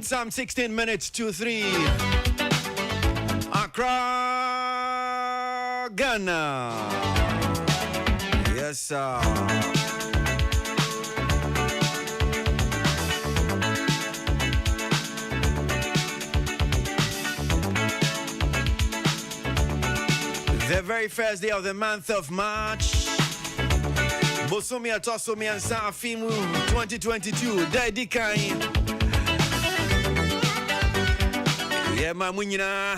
right, some 16 minutes to 3. Accra, Ghana. Yes, sir. The very first day of the month of March. Bosomi Atosomi and Safimu 2022. Daddy Kain. Yeah, Mamunina.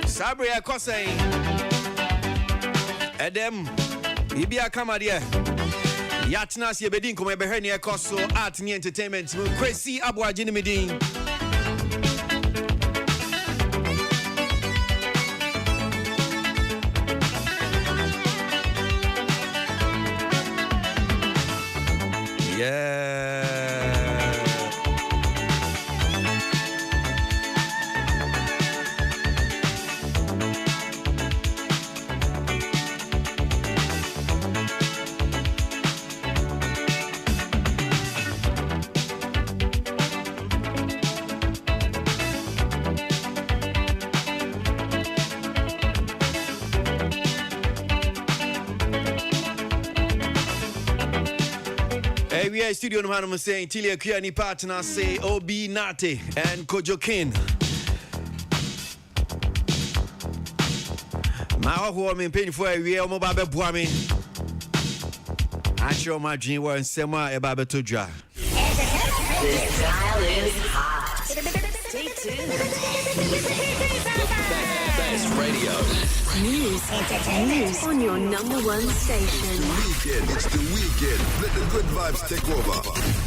Sabria Kosai. Edem. Ibia Kamadia. Yatnas Yebedin come Behenia Koso Art Ni Entertainment. Crazy Abwa Jinimidin. Yeah. We are studio no man saying Tilia Kiani partner say Obi Nate and Kojokin. My woman paying for a real mobile boami. I show my dream were in Sema Ebabe Tuja. This dial is hot. Stay tuned. Best radio. News, entertainment on your number one station. It's the weekend. Let the good vibes take over.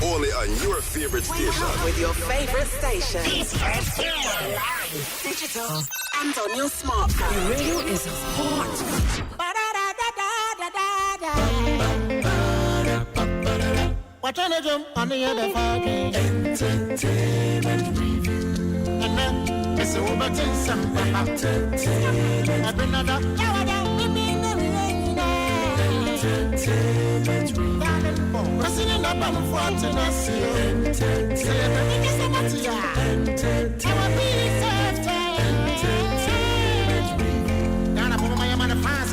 Only on your favorite station. With your favorite station. Digital and on your smartphone. Your radio is hot. What on the jump on the other fucking entertainment review. And then it's over to some entertainment. Another entertainment review. Pressing in the bottom for Tennessee. Entertainment review. Now I'm on my fans.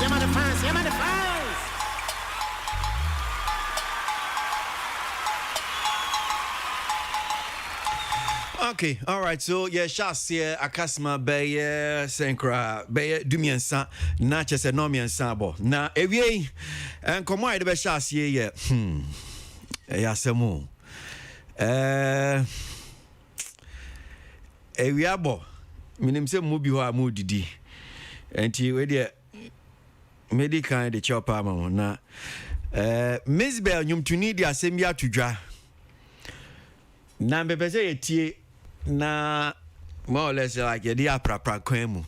Okay, all right. So yeah, Shasia Akasma Bay Senkra Bay Dumiansa Natchez and Nomian Sabo. Now Evier and Command the Shasia, yeah. Yasamo. Eviabo. Minim se Mubiwa Mudidi. And you ready medical the chopper na Miss Bell Yum to need the assembly to dra. Nambe pese tie na more or less like the aprapra kwemu.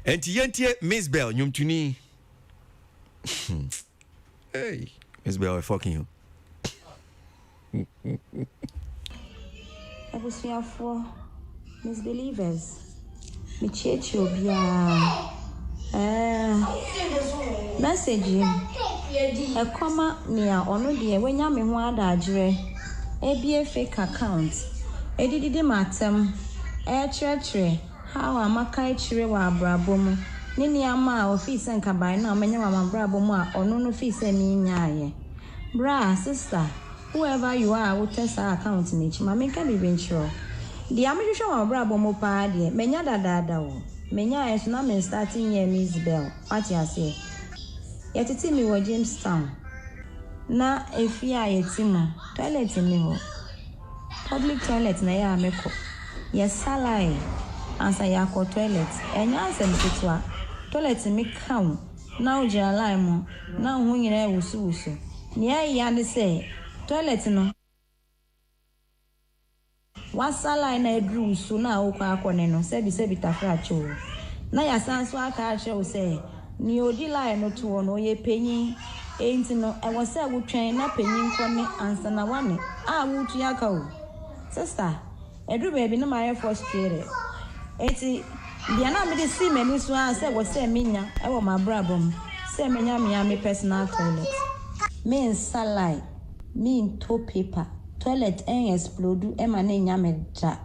And yentie Miss Bell Yum to ni. Hey, Miss Bell, I fucking you. I was here for misbelievers. Me church obia. Message him. A comma near ono de when ya me ho adagere. E be fake account. E didi matem. E church how amaka chire wa abrabo mu. Ni ni ama office nka bai na amenya wa abrabo mu a ono no office ni nyaaye. Bra sister, whoever you are, wo test account ni chi ma make be venture. The amehwehwe wa abrabo mu pa de menya dada wo. Menya yesu na me starting year Miss Bell. What you say? Yetiti mi wo Jamestown. Na efia yetimo toilet ni ho. Public toilet na ya meko. Yes salai. Ansa ya ko toilet. Enya ansem titwa. Toilet mi kaun. Na ujira lai mo. Na hu nyina wusu. Ni ya de say toilet no. Wasala na edru so na okwa akone no se bi tafra cho na ya sanso aka ache o se ni odi line no to no ye penyin enti no e wo se wotwen na penyin kone ansa na wane a wutu aka o sister edru baby na my frustrated eti dia na me de si mani so a se wo se menya e wo ma brabom se menya me personal toilet me salai me to paper toilet explode e ma na nya me da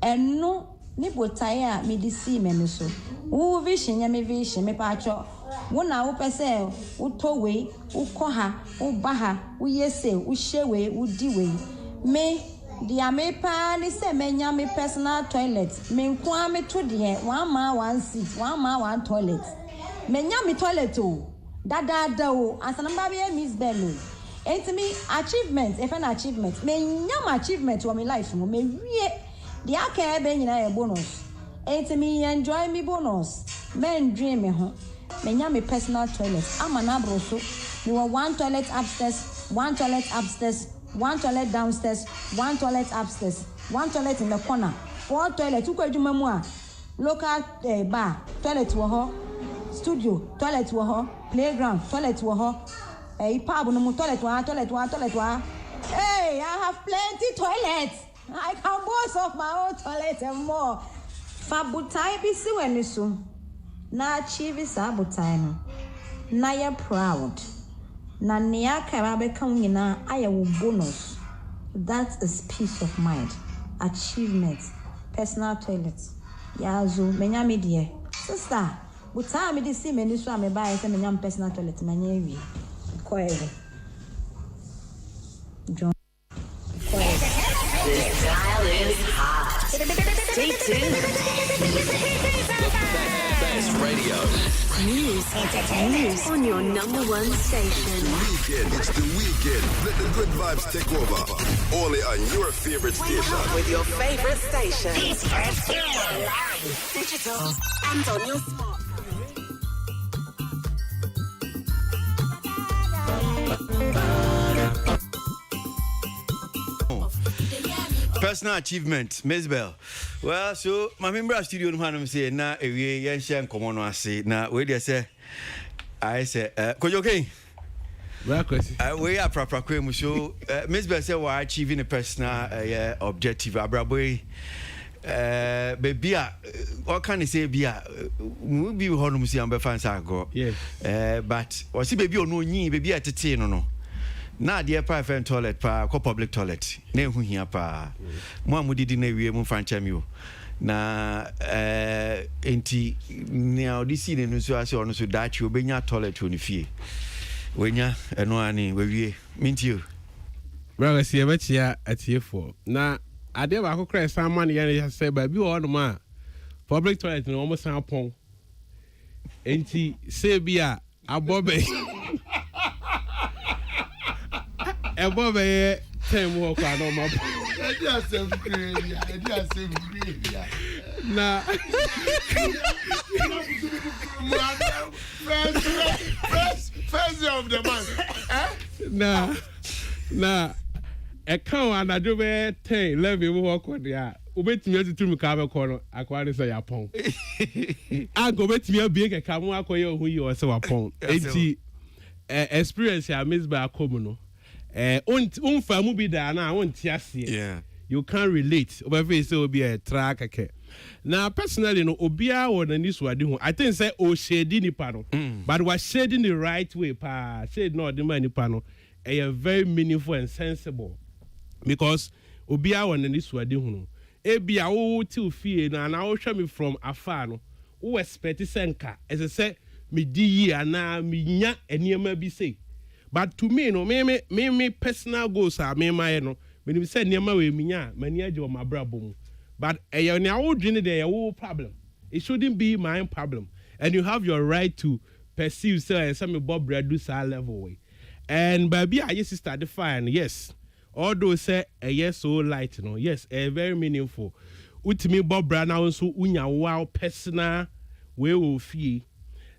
eno ni botae a me di see me no so wo vision nya me vision me pa cho wo na wo pese wo to we wo ko ha wo ba ha wo yese wo hye we wo di we me dia me pa ni se me nya me personal toilet me nko a me to de one man one seat one man one toilet me nya me toilet o dada o asanamba be miss bello enti me achievement if an achievement me nya my achievement for my life mo me wie the aka be nyina e bonus enti me enjoy me bonus men dream me ho me nya me personal toilet ama na bro so me want one toilet upstairs one toilet upstairs one toilet downstairs one toilet upstairs one toilet in the corner four toilet ukwa adwuma mu a local bar toilet wo ho studio toilet wo ho playground toilet wo ho pub no mu toilet wa hey I have plenty toilets I can boast of my own toilet and more fabutai bi si wani so na achieve sabutai no na ya proud na nia kara be kan nyina aye wo bonus that is peace of mind achievement personal toilet ya zo menya me de sister buta me de si me ni so am ba se menya personal toilet na nya wi koere John This dial is hot. Stay tuned. Best radio. News on your number one station. Weekend, it's the weekend. Let the good vibes take over. Only on your favorite station. With your favorite station. It's live, digital, and on your smartphone. Personal achievement, Miss Bell. Well, so my member studio no hanum say na ewie yen share nkomo no ase na we dey say I say kojo okay. Well, question. We are proper kwem so Miss Bell say we are achieving a personal objective abraboy baby what can you say bia we be honum say am be fan sa go. Yes. But we see baby ono nyi baby atete no. Na dear private toilet pa ko public toilet na ehu hia pa mo amudidi na wie mu fancha mi o na enti ne audisi ne nso ase ono so dachi obenya toilet oni fie wenya eno ani we wie minti o Well, see about ya at here for na ade ba ko kra sama ne ya say ba bi o no ma public toilet no almost an pon enti say bia abobe Ebobe time work no ma. Na First of the month. Na e kan anadwo be 10 11 work there. Obetimi atutu ka be ko no akwari say yapon. Ago betimi abie keka mu akoye ohun yi o se wapon. Enti experience ya miss ba akomu no. Unfamu bi da na wontiase. yeah You can't relate. Obefe say obi a track okay. Now personally no obia won ani suade hu. I think say o shade nipa no. But was shading the right way pa. Shade no the man nipa no. Very meaningful and sensible. Because obia won ani suade hu no. Ebia wo ti fie na na wo hwe me from afar no. Wo expect senka. As I say me di yi ana me nya eniema bi say. But to me, no, me personal goals are me my no. When you say near my way, minya, many of my brabum. But a now dream there, a problem. It shouldn't be my problem. And you have your right to perceive say some Bob reduce our level way. And baby, I just start define yes. Although say a yes so light, no, yes, a very meaningful. Utimi Bob Brad now so unya wow personal we will fee.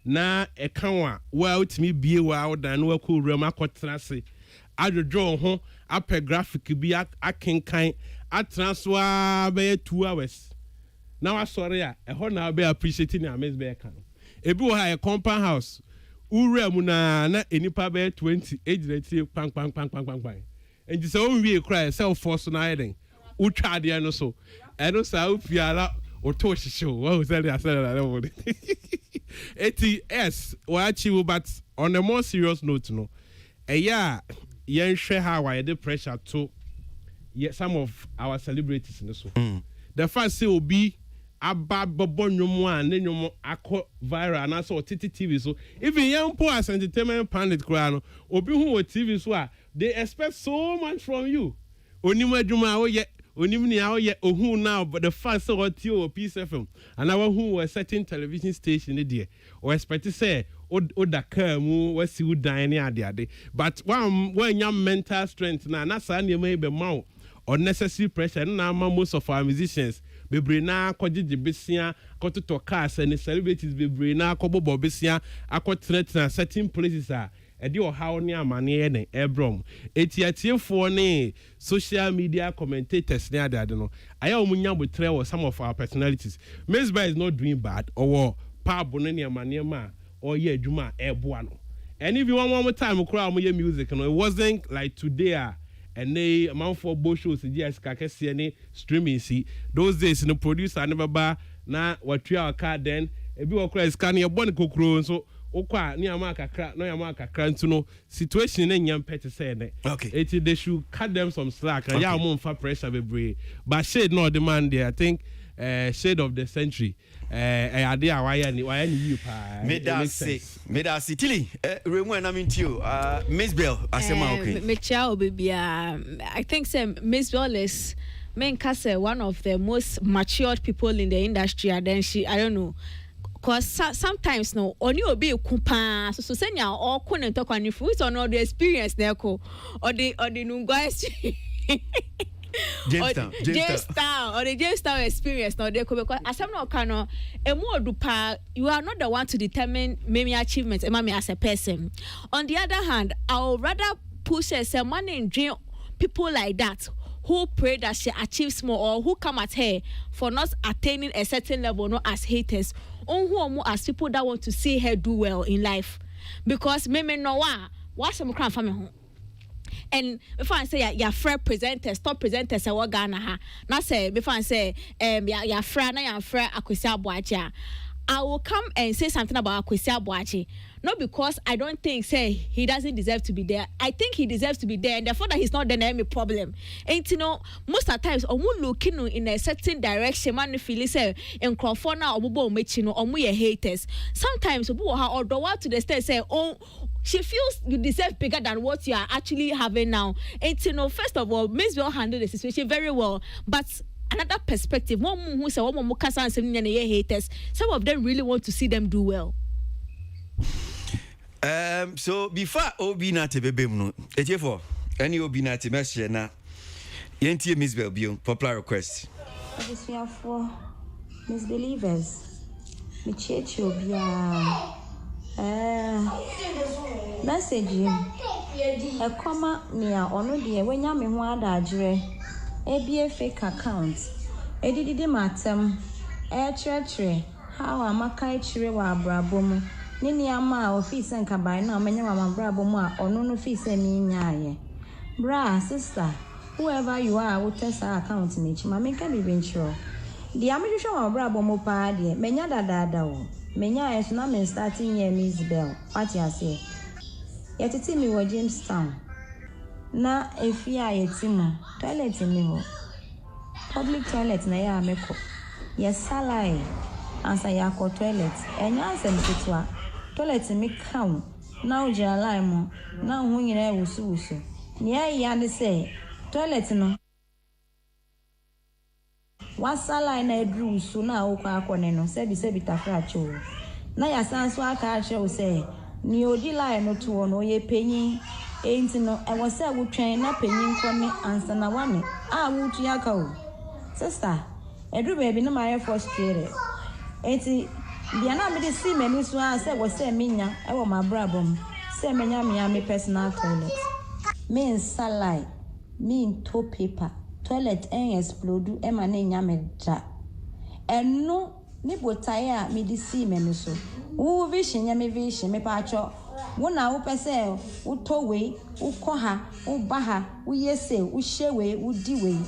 Na e kanwa well to me be wow dan we cool room akotena se adwodwo ho apɛ graphic bi akenkan atranswa be 2 hours now I sorry e ho na be appreciating na miss be kan ebi wo ha a compound house ura mu na enipa be 20 ejireti pang and so we cry self force na eden utwa de no so eno sa ufiala oto shisho what was that I said that ATS or achieve but on a more serious note no yen share how I the pressure to some of our celebrities in this one. The first say obi aba bobo nyomo a ne nyomo akọ viral and also TV so even young poor as entertainment pundit kra no obi hu o TV so a they expect so much from you. Onima adwuma o ye onim ni a o ye ohun now but the first say what you Peace FM and our who a certain television station there or expect to say o da car mu we si u dan ni ade but when your mental strength na sa na me be ma unnecessary pressure na most of our musicians bebre na akogye besia akototo cars and celebrities bebre na akobobo besia akotrena certain places edi ohaw ne amane ne ebrom etiatiefo ne social media commentators ne ade no aya omunya botre or some of our personalities. Miss Bai is not doing bad or pab ne amane ma or ye adwuma eboa no. And if you want one more time okra amoye music no, it wasn't like today and they amount for both shows yes kakesi any streaming see those days no producer never ba na what we our card then e bi okra scan your bone kokro so okwa ni amaka kra no amaka kra ntu no situation na nyam pet say ne okay they should cut them some slack and ya mo mfa pressure bebre but shade no demand there I think shade of the century ade a why ni you pa me da see tili remu na mintio Miss Bell asema okay me chao baby I think say Miss Bell is Kase one of the most matured people in the industry and then she I don't know cause sometimes no oni obi kupa so senya all couldn't talk on if we on all the experience there ko or the nungwa Jamestown or the Jamestown experience now they could because as I'm not cano you are not the one to determine maybe achievements as a person. On the other hand, I would rather push some money and dream people like that who pray that she achieves more or who come at her for not attaining a certain level, not as haters, or who as people that want to see her do well in life. Because maybe no what's some crime family home. And before I say your friend presenters, top presenters, I Ghana ha. Now say before I say your friend Akwesi Abuachi. I will come and say something about Akwesi Abuachi. Not because I don't think say he doesn't deserve to be there. I think he deserves to be there, and therefore that he's not there, any problem. And you know, most of the times, omu looking in a certain direction, man feel say in Crawfona or Mubo Mechino or Muye haters. Sometimes obu ha or do to the state say, oh, she feels you deserve bigger than what you are actually having now. And you know, first of all, Miss Bell handled the situation very well, but another perspective, one who say one more kasa and some haters, some of them really want to see them do well. So before obi na tebebe mu no etiefo any obi na temeshe na yentie Miss Bell bio popular request for misbelievers me church obi message e koma nia ono de wenya me ho adagere ebie fake account edididi matem church how amaka chire wa abrabom Nini ama office and kabai na menya mama brabo mu a ono no office ni nyaaye bra sister whoever you are wo test account ni chi mama nka bi benchiro di amehwehwe mama brabo mu pa de menya dadada wo menya yeso na me starting year Miss Bell what you say yetiti mi wo Jamestown na efia yetimo toilet ni ho public toilet na ya meko yes salai ansa ya ko toilet enya ansem titwa toilet me count now jala mo now hu nyina wusu ni ya ne say toilet no wasala na edru wusu na okwa akone no sebi tafra cho na ya sanso aka ache say ni odi line no to no ye penyin enti no e wo say wotwen na penyin kone ansa na wane a wutu aka o sister edru baby no my frustrated enti dia na me de see menu so an say wo say menya e wo mabrabom say menya me personal toilet me salai me into paper toilet en explode e ma na nya me ja eno ni botaye a me de see menu so wo vision nya me vision me pa acho wo na wo pese wo to we wo ko ha wo ba ha wo yese wo hye we wo di we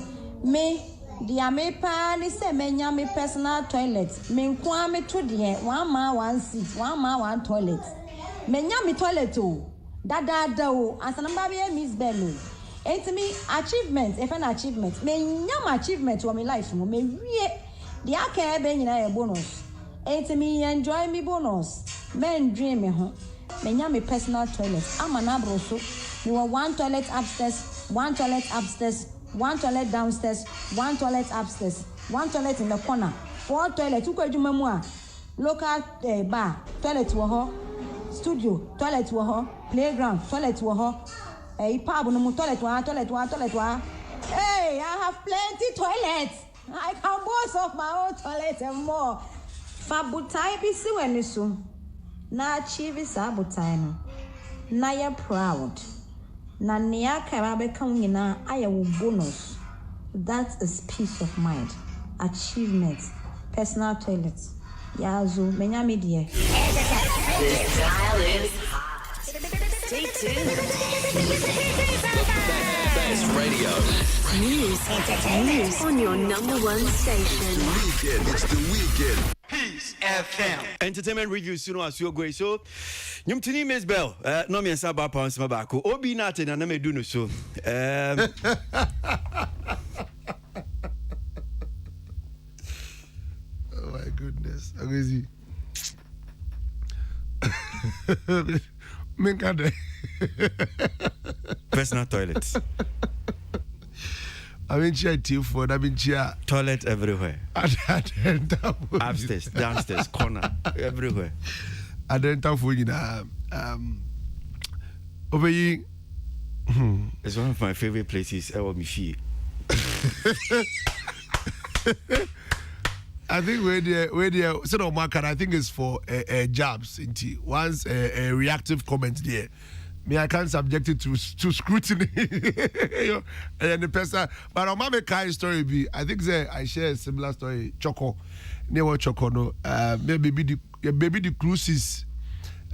me dia me pa ni se menya me personal toilet me nko me to de one man one seat one man one toilet menya me toilet o dada o asana ba be Miss Bell It's me achievement, if an achievement. Me nyam achievement for my life. Me wie the aka be nyina bonus. It's me enjoy me bonus. Men dream me ho. Me nyam me personal toilet. I'm an abroso. Me want one toilet upstairs, one toilet upstairs, one toilet downstairs, one toilet upstairs, one toilet in the corner. 4 toilets. Uko edwuma mu a local bar, toilet wo ho, studio, toilet wo ho, playground, toilet wo ho. Pub no toilet one. Hey, I have plenty toilets. I can boast of my own toilet and more. Fabutai be si when so. Na achieve sabutai no. Na ya proud. Na nia karabe kangina aya bonus. That is peace of mind. Achievement. Personal toilets. Yazo menya media. This dial is hot. Stay tuned. Best radio. News on your number one station. Weekend. It's the weekend. Peace FM. Entertainment review soon as you go so. Nyumtini Miss Bell. No me nsa ba pounds ma ba ko. Obi na te na me do no so. Oh my goodness. Crazy. Personal toilets. I mean, chair for I mean, chair Toilet everywhere. Upstairs, downstairs, corner, everywhere. I don't have for you over here. It's one of my favorite places ever me feel. I think where the sort of market, I think it's for jobs. Once a reactive comment there, me I can't subject it to scrutiny. And the person, but on my kind story be, I think I share a similar story. Choco, near Choco no, maybe the cruises.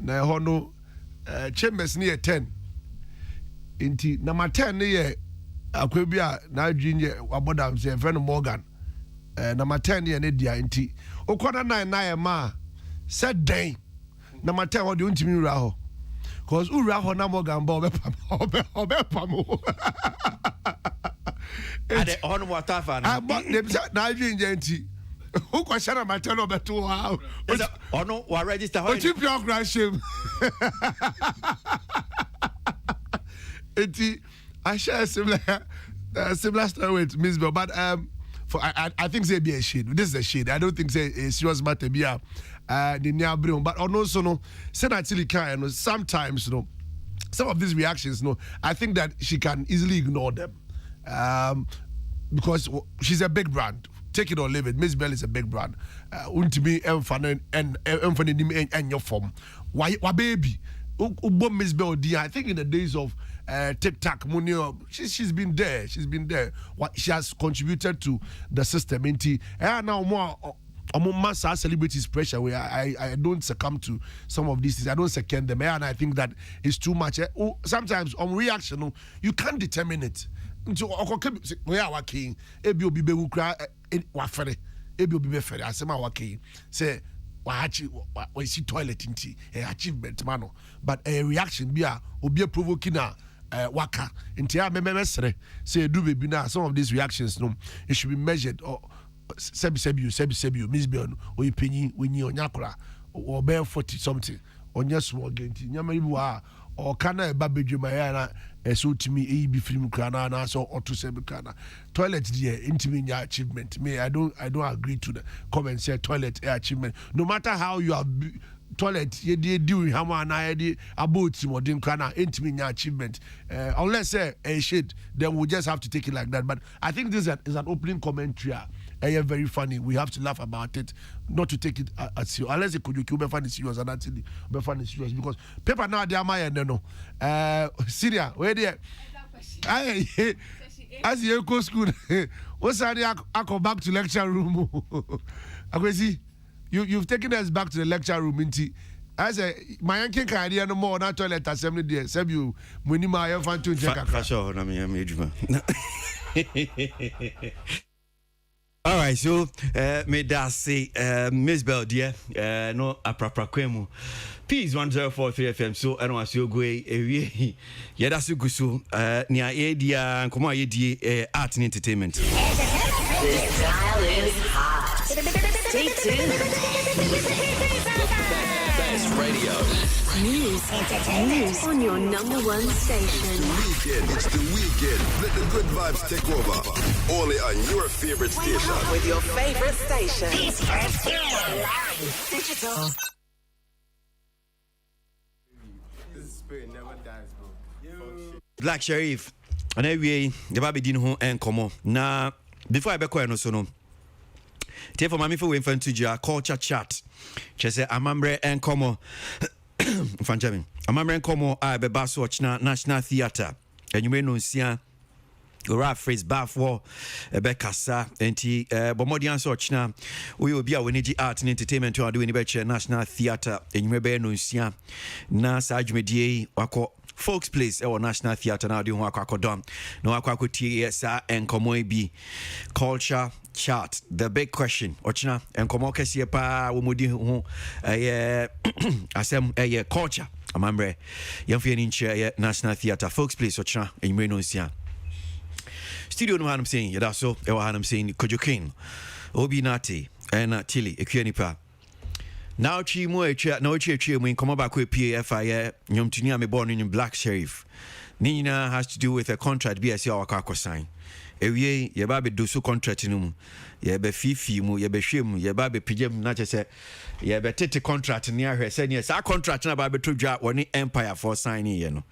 Na hono chambers near 10. Inti number 10 near Aquabia na junior abodam say friend Morgan. Number 10 near Nedia inti. Okwana 9 ma said day. Number 10 what do you me raho? Cause uraho na Morgan ba obepam. Ade on water fan. Na junior inti. Who question number 10 obeto wow. Ono wa register what you pure crash him. I share a similar story with Miss Bell, but for I think they be a shade. This is a shade. I don't think say a serious matter be the near brim. But also no, said actually can sometimes some of these reactions I think that she can easily ignore them because she's a big brand. Take it or leave it. Miss Bell is a big brand. Untimi and your form. Why baby? Miss Bell, I think in the days of TikTok, she's been there. She's been there. She has contributed to the system. Now more among celebrities pressure where I don't succumb to some of these things. I don't second them. And I think that it's too much. Sometimes on reaction, you can't determine it. So where are king? Ebi obi be ukra wafere. Ebi obi be fere. Asema waki say we see toilet inti achievement mano. But a reaction be a obi provoking waka inti a memesre say do baby na some of these reactions it should be measured or sebi Miss Bell or you penny when you nyakura or bear 40 something on your small genti nyamari or kana babeju mayana so to me be film krana so or to sebi krana toilet there intimate achievement me I don't agree to the comment say toilet achievement no matter how you are toilet ye do hama na ye about modern krana intimate achievement unless say a shade then we just have to take it like that. But I think this is an opening commentary very funny. We have to laugh about it, not to take it as serious. Unless it could you be funny serious and actually be funny serious because paper now they are my no. Syria, where they? As you go school, what's that? I go back to lecture room. I see you've taken us back to the lecture room. As a my uncle can idea no more not toilet assembly there. Save you money my fan to check. All right, so may that say Miss Bell dear no aprapra kwemu Peace 1043 FM so I don't you go ewie yeah that's you go so near dia come on ye art and entertainment. This dial is hot. Stay tuned. Best radio. News on your number one station. Weekend, it's the weekend. Let the good vibes take over. Only on your favorite station. With your favorite station. Digital. This spirit never dies, bro. Black Sheriff and every the baby din ho and come na before I be no so no tell for mami for we infantry culture chat say amamre and come fanjamin amamre and come I be bass watch na National Theatre and you may know sia ora phrase bath war ebe kasa enti bomodian search na we will be a winigi art and entertainment to do any better National Theatre and you may be no sia na sa dwumedie wako Folks Place or National Theatre now do wakodon no wakwako TSA and komo bi culture chat the big question ochina and komo kese pa wo mudi ho asem culture amambre yamfi ni nche National Theatre Folks Place ochina enwe no sia studio no hanum saying yada so e wa hanum saying kojokin obi nati and chili ekuanipa now chi mo echa na ochi mo come back with PFI nyomtuni ame born in Black Sheriff nina has to do with a contract BSC or akwa sign ewie ye ba be do so contract no mu ye be fifi mu ye be hwem ye ba be pigem na che ye be tete contract ni ahwe se ne sa contract na ba be to dwa woni Empire for signing ye no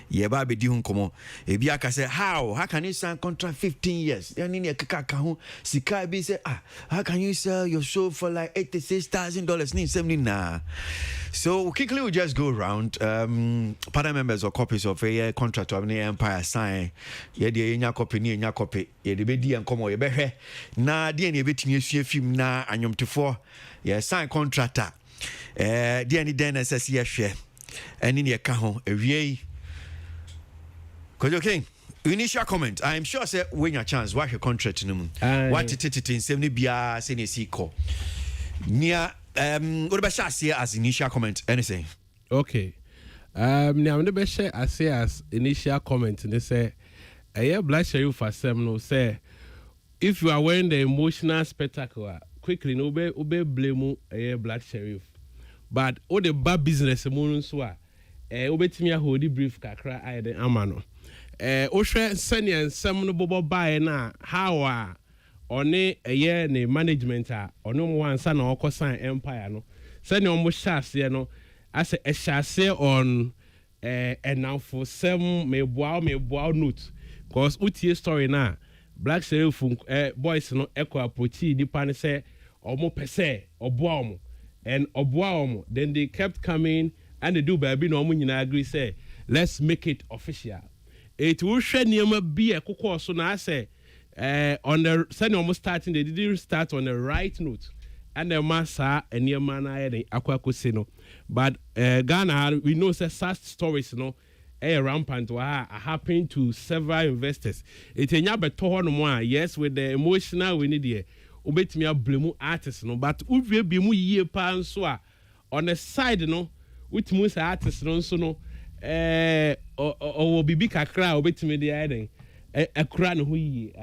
ye ba be di hu komo e bi aka say how can you sign contract 15 years ya ni kaka ka hu sika bi say how can you sell your show for like $86,000 ni semni na so quickly we just go around partner members or copies of a contract of the Empire sign ye de nya copy ni nya copy ye de be di enkomo ye be hwe na de ne betumi asua film na anyomtefo ye sign contractor de ni den ss ye hwe eni ne ka ho awie Kojo King initial comment I am sure say when your chance what your contract no what it in 70 bia say ne si ko nia what about share as initial comment anything okay now I'm the share as initial comment and they say Black Sheriff asem no say if you are wearing the emotional spectacle quickly no be blame Black Sheriff but all the bad business mo so obetimi a hold brief kakra I the amano o hwe senior nsem no bobo bae na how one ne management ono mo ansa na okosan Empire no senior mo hyase no as a hyase on now for some me boa note cause utie story na Black Sheriff boys no echo approach nipa ne say omo pese oboa omo and oboa omo then they kept coming and they do baby no omo nyina agree say let's make it official it will hwe niam bi ekoko so na say on the senior almost starting they didn't start on the right note and the massa and niam na akwa no but Ghana we know say such stories no rampant happen to several investors. It enya beto ho no yes with the emotional we need here. Obetimi blame artists no but uvie bi mu yie pa nso on the side no with mu say artists no nso no o bibi kakra obetimi dey aden akura no ho yie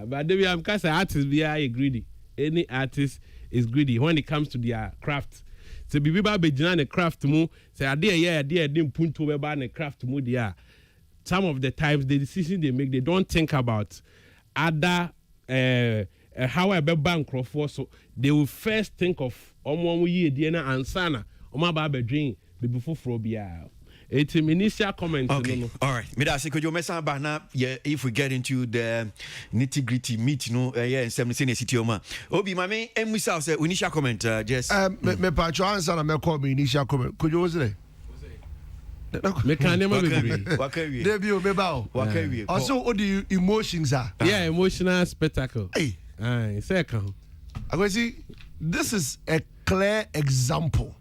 but they am ka say artists be are greedy. Any artist is greedy when it comes to their craft. So bibi ba be gina ne craft mu say ade dem punto be ba ne craft mu dia some of the times the decision they make they don't think about other how I be bankrupt for so they will first think of omo ye die na ansana omo ba be dream bibi foforo bia it's initial comment. Okay, all right. Me da say could you mess about now? Yeah, if we get into the nitty gritty meat, yeah, in 17 city oma. Obi, my man, Musa say initial comment. Just me patch answer na me call me initial comment. Could you was there? Me can never be. Wakawi. Debut me bao. Wakawi. Also, all the emotions are. Yeah, emotional spectacle. Hey, second. I go see. This is a clear example.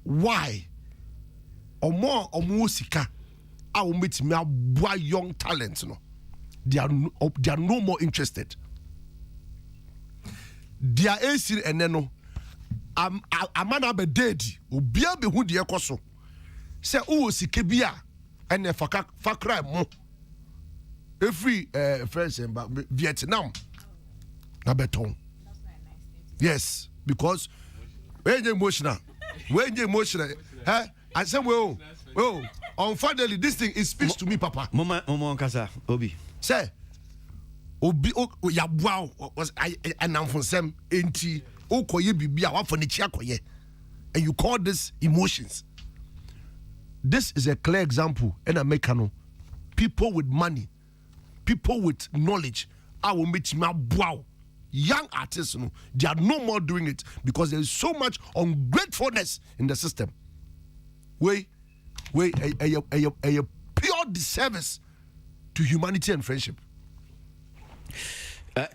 Why? Omo sika a umetimi abua young talents no they are no more interested dia esi eneno amana be dead obia be hu de ekoso se wo sike bia ene fakra mo every friends in Vietnam na beton. Yes, because when you emotional I say well unfortunately this thing it speaks to me papa mama kasa obi say obi ya bua was anamfonsem enti okoye bibia wa for ne chia koye and you call this emotions. This is a clear example in America. People with money, people with knowledge, I will meet my wow. Young artists, they are no more doing it because there is so much ungratefulness in the system. A pure disservice to humanity and friendship.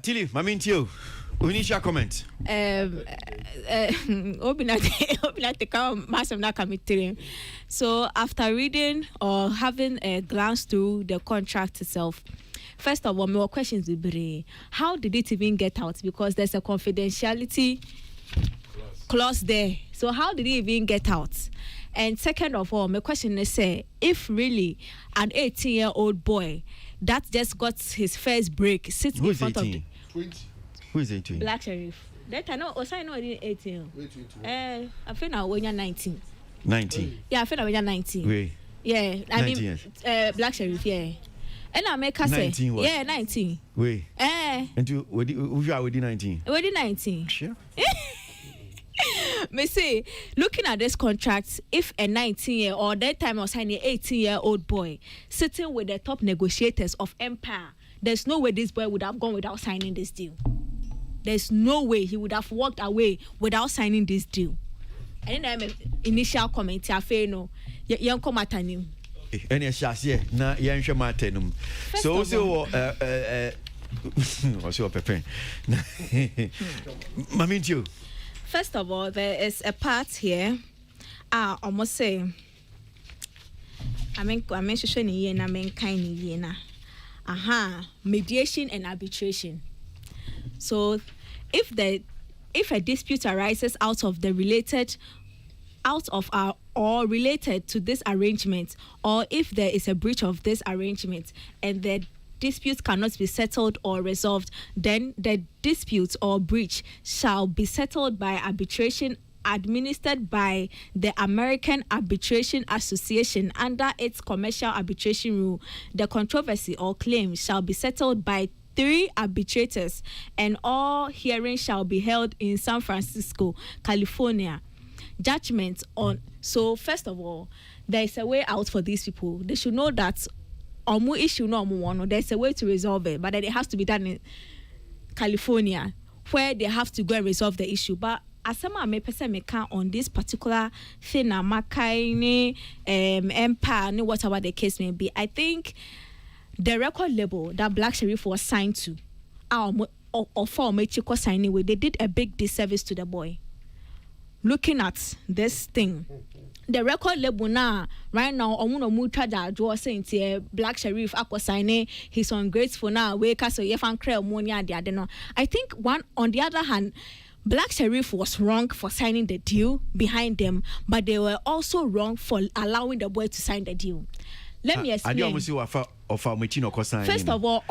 Tilly, Mamintio, initial comment. So after reading or having a glance through the contract itself, first of all, my questions will be, how did it even get out? Because there's a confidentiality clause there. So how did it even get out? And second of all, my question is, if really an 18-year-old boy that just got his first break sits in front 18? Of the 20. Who is 18? Black Sheriff. That I know. Also, I know 18. I feel now when you're 19. 19. Yeah, I feel now when you're 19. Wait. Yeah, I mean, Black Sheriff. Yeah. And I make her say, 19 what? Yeah, 19. Wait. And you are with 19. With 19. Sure. Me say, looking at this contract, if a 19-year or that time I was signing an 18-year-old boy sitting with the top negotiators of Empire, there's no way this boy would have gone without signing this deal. There's no way he would have walked away without signing this deal. And then my initial comment, I feel no, young comatanim. Any chassis, na young shamatenum. So, what's your pepe? Mamintio. First of all, there is a part here. Almost say, I mean, mediation and arbitration. So, if a dispute arises related to this arrangement, or if there is a breach of this arrangement, and the dispute cannot be settled or resolved, then the dispute or breach shall be settled by arbitration administered by the American Arbitration Association under its commercial arbitration rule. The controversy or claim shall be settled by 3 arbitrators, and all hearings shall be held in San Francisco, California. Judgment on. So first of all, there is a way out for these people. They should know that issue there's a way to resolve it, but that it has to be done in California, where they have to go and resolve the issue. But as someone may can on this particular thing, Empire, whatever the case may be, I think the record label that Black Sheriff was signed to, or for Mechiko signing with, they did a big disservice to the boy. Looking at this thing, the record label now, right now, saying Black Sheriff signing, he's ungrateful now. I think on the other hand, Black Sheriff was wrong for signing the deal behind them, but they were also wrong for allowing the boy to sign the deal. Let me explain. First of all,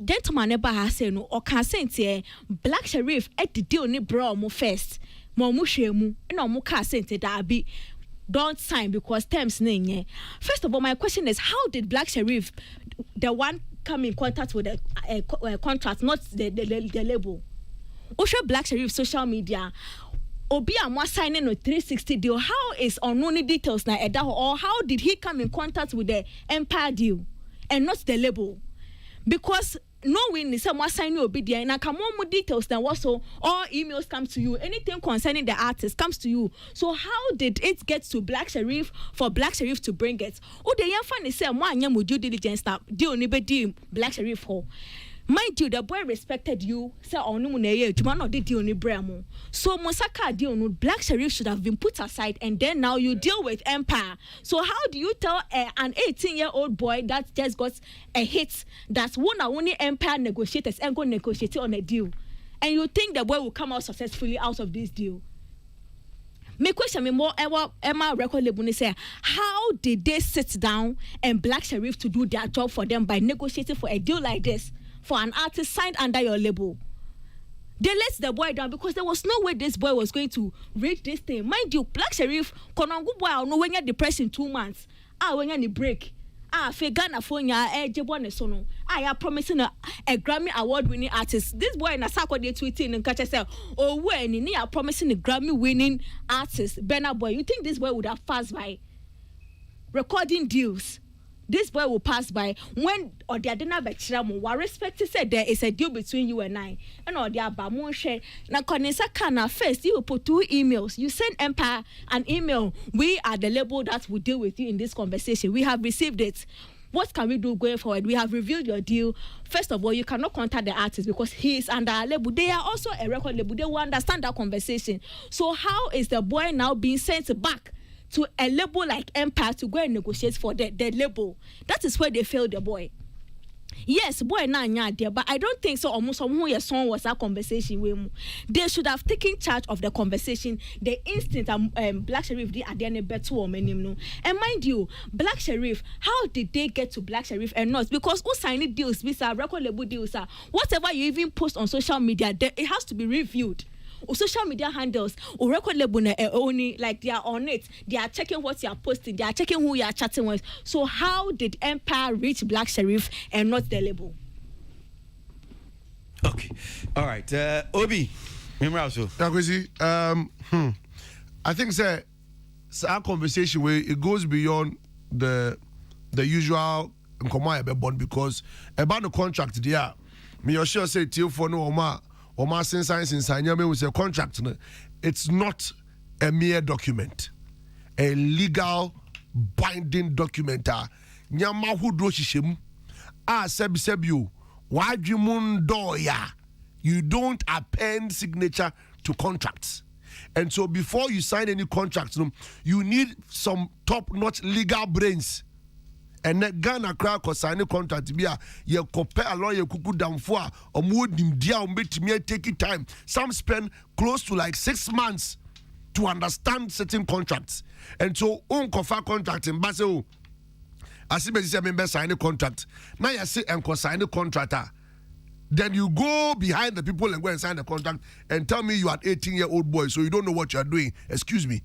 gentleman never say no, or can say Black Sheriff at the deal ni bro mo first. And don't sign because terms name. First of all, my question is, how did Black Sheriff, the one, come in contact with the contract, not the label? Osha Black Sheriff social media. Obi amwa signing a 360 deal. How is unknown details na edaho, or how did he come in contact with the Empire deal and not the label? Because knowing someone signing Obi there, and come on more details than what, so all emails come to you. Anything concerning the artist comes to you. So how did it get to Black Sheriff for Black Sheriff to bring it? Oh, the young fan is saying one young due diligence stop deal ni be deal Black Sheriff ho. Mind you, the boy respected you. Say you not did deal ni bramo. So Mosaka deal no Black Sheriff should have been put aside, and then now you deal with Empire. So how do you tell an 18-year-old boy that just got a hit that one only Empire negotiators and go negotiate on a deal? and you think the boy will come out successfully out of this deal. Me question me more Emma record label say, how did they sit down and Black Sheriff to do their job for them by negotiating for a deal like this for an artist signed under your label? They let the boy down because there was no way this boy was going to reach this thing. Mind you, Black Sheriff konongu boy no when you're depressed in 2 months. When you're break. Fegana for ya jebone sono. I promising a Grammy award winning artist. This boy na sako de tweeting and catch say, oh when ni are promising a Grammy winning artist. Benna boy, you think this boy would have passed by recording deals? This boy will pass by when or the adena betchramu. Wa respect said there is a deal between you and I. And or the abamon share. Na konesa kana first you will put 2 emails. You send Empire an email. We are the label that will deal with you in this conversation. We have received it. What can we do going forward? We have reviewed your deal. First of all, you cannot contact the artist because he is under a label. They are also a record label. They will understand that conversation. So how is the boy now being sent back to a label like Empire to go and negotiate for the label? That is where they failed the boy. Yes, boy na nya there, but I don't think so. Almost someone your son was a conversation with him. They should have taken charge of the conversation. The instant Black Sheriff did at the end better or no. And mind you, Black Sheriff, how did they get to Black Sheriff and not? Because who signed deals, visa record label deals, whatever you even post on social media, it has to be reviewed. Or social media handles or record label only like they are on it. They are checking what you are posting. They are checking who you are chatting with. So how did Empire reach Black Sheriff and not the label? Okay, all right. Obi, remember also. I think our conversation where it goes beyond the usual because about the contract there. Me sure say till for no Oma since we say contract. It's not a mere document, a legal binding document. Nyama hu do shishim sebi wajimundoya. You don't append signature to contracts. And so before you sign any contract, you need some top-notch legal brains. And that Ghana crowd cause sign a contract be ye compare a lawyer kuku down for or more dia take time. Some spend close to like 6 months to understand certain contracts. And so confer contract in Basel. As if I member sign a contract. Now you say and sign a contractor. Then you go behind the people and go and sign the contract and tell me you are 18-year-old boy, so you don't know what you are doing. Excuse me.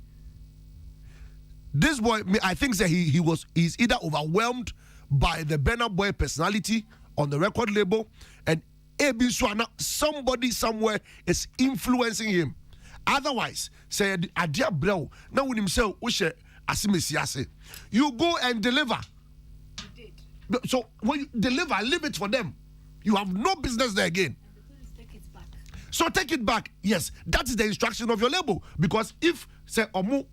This boy, I think that he's either overwhelmed by the Burna Boy personality on the record label, and somebody somewhere is influencing him. Otherwise, say Adia Bro, now with himself, you go and deliver. So when you deliver, leave it for them. You have no business there again. So take it back. Yes, that is the instruction of your label. Because if say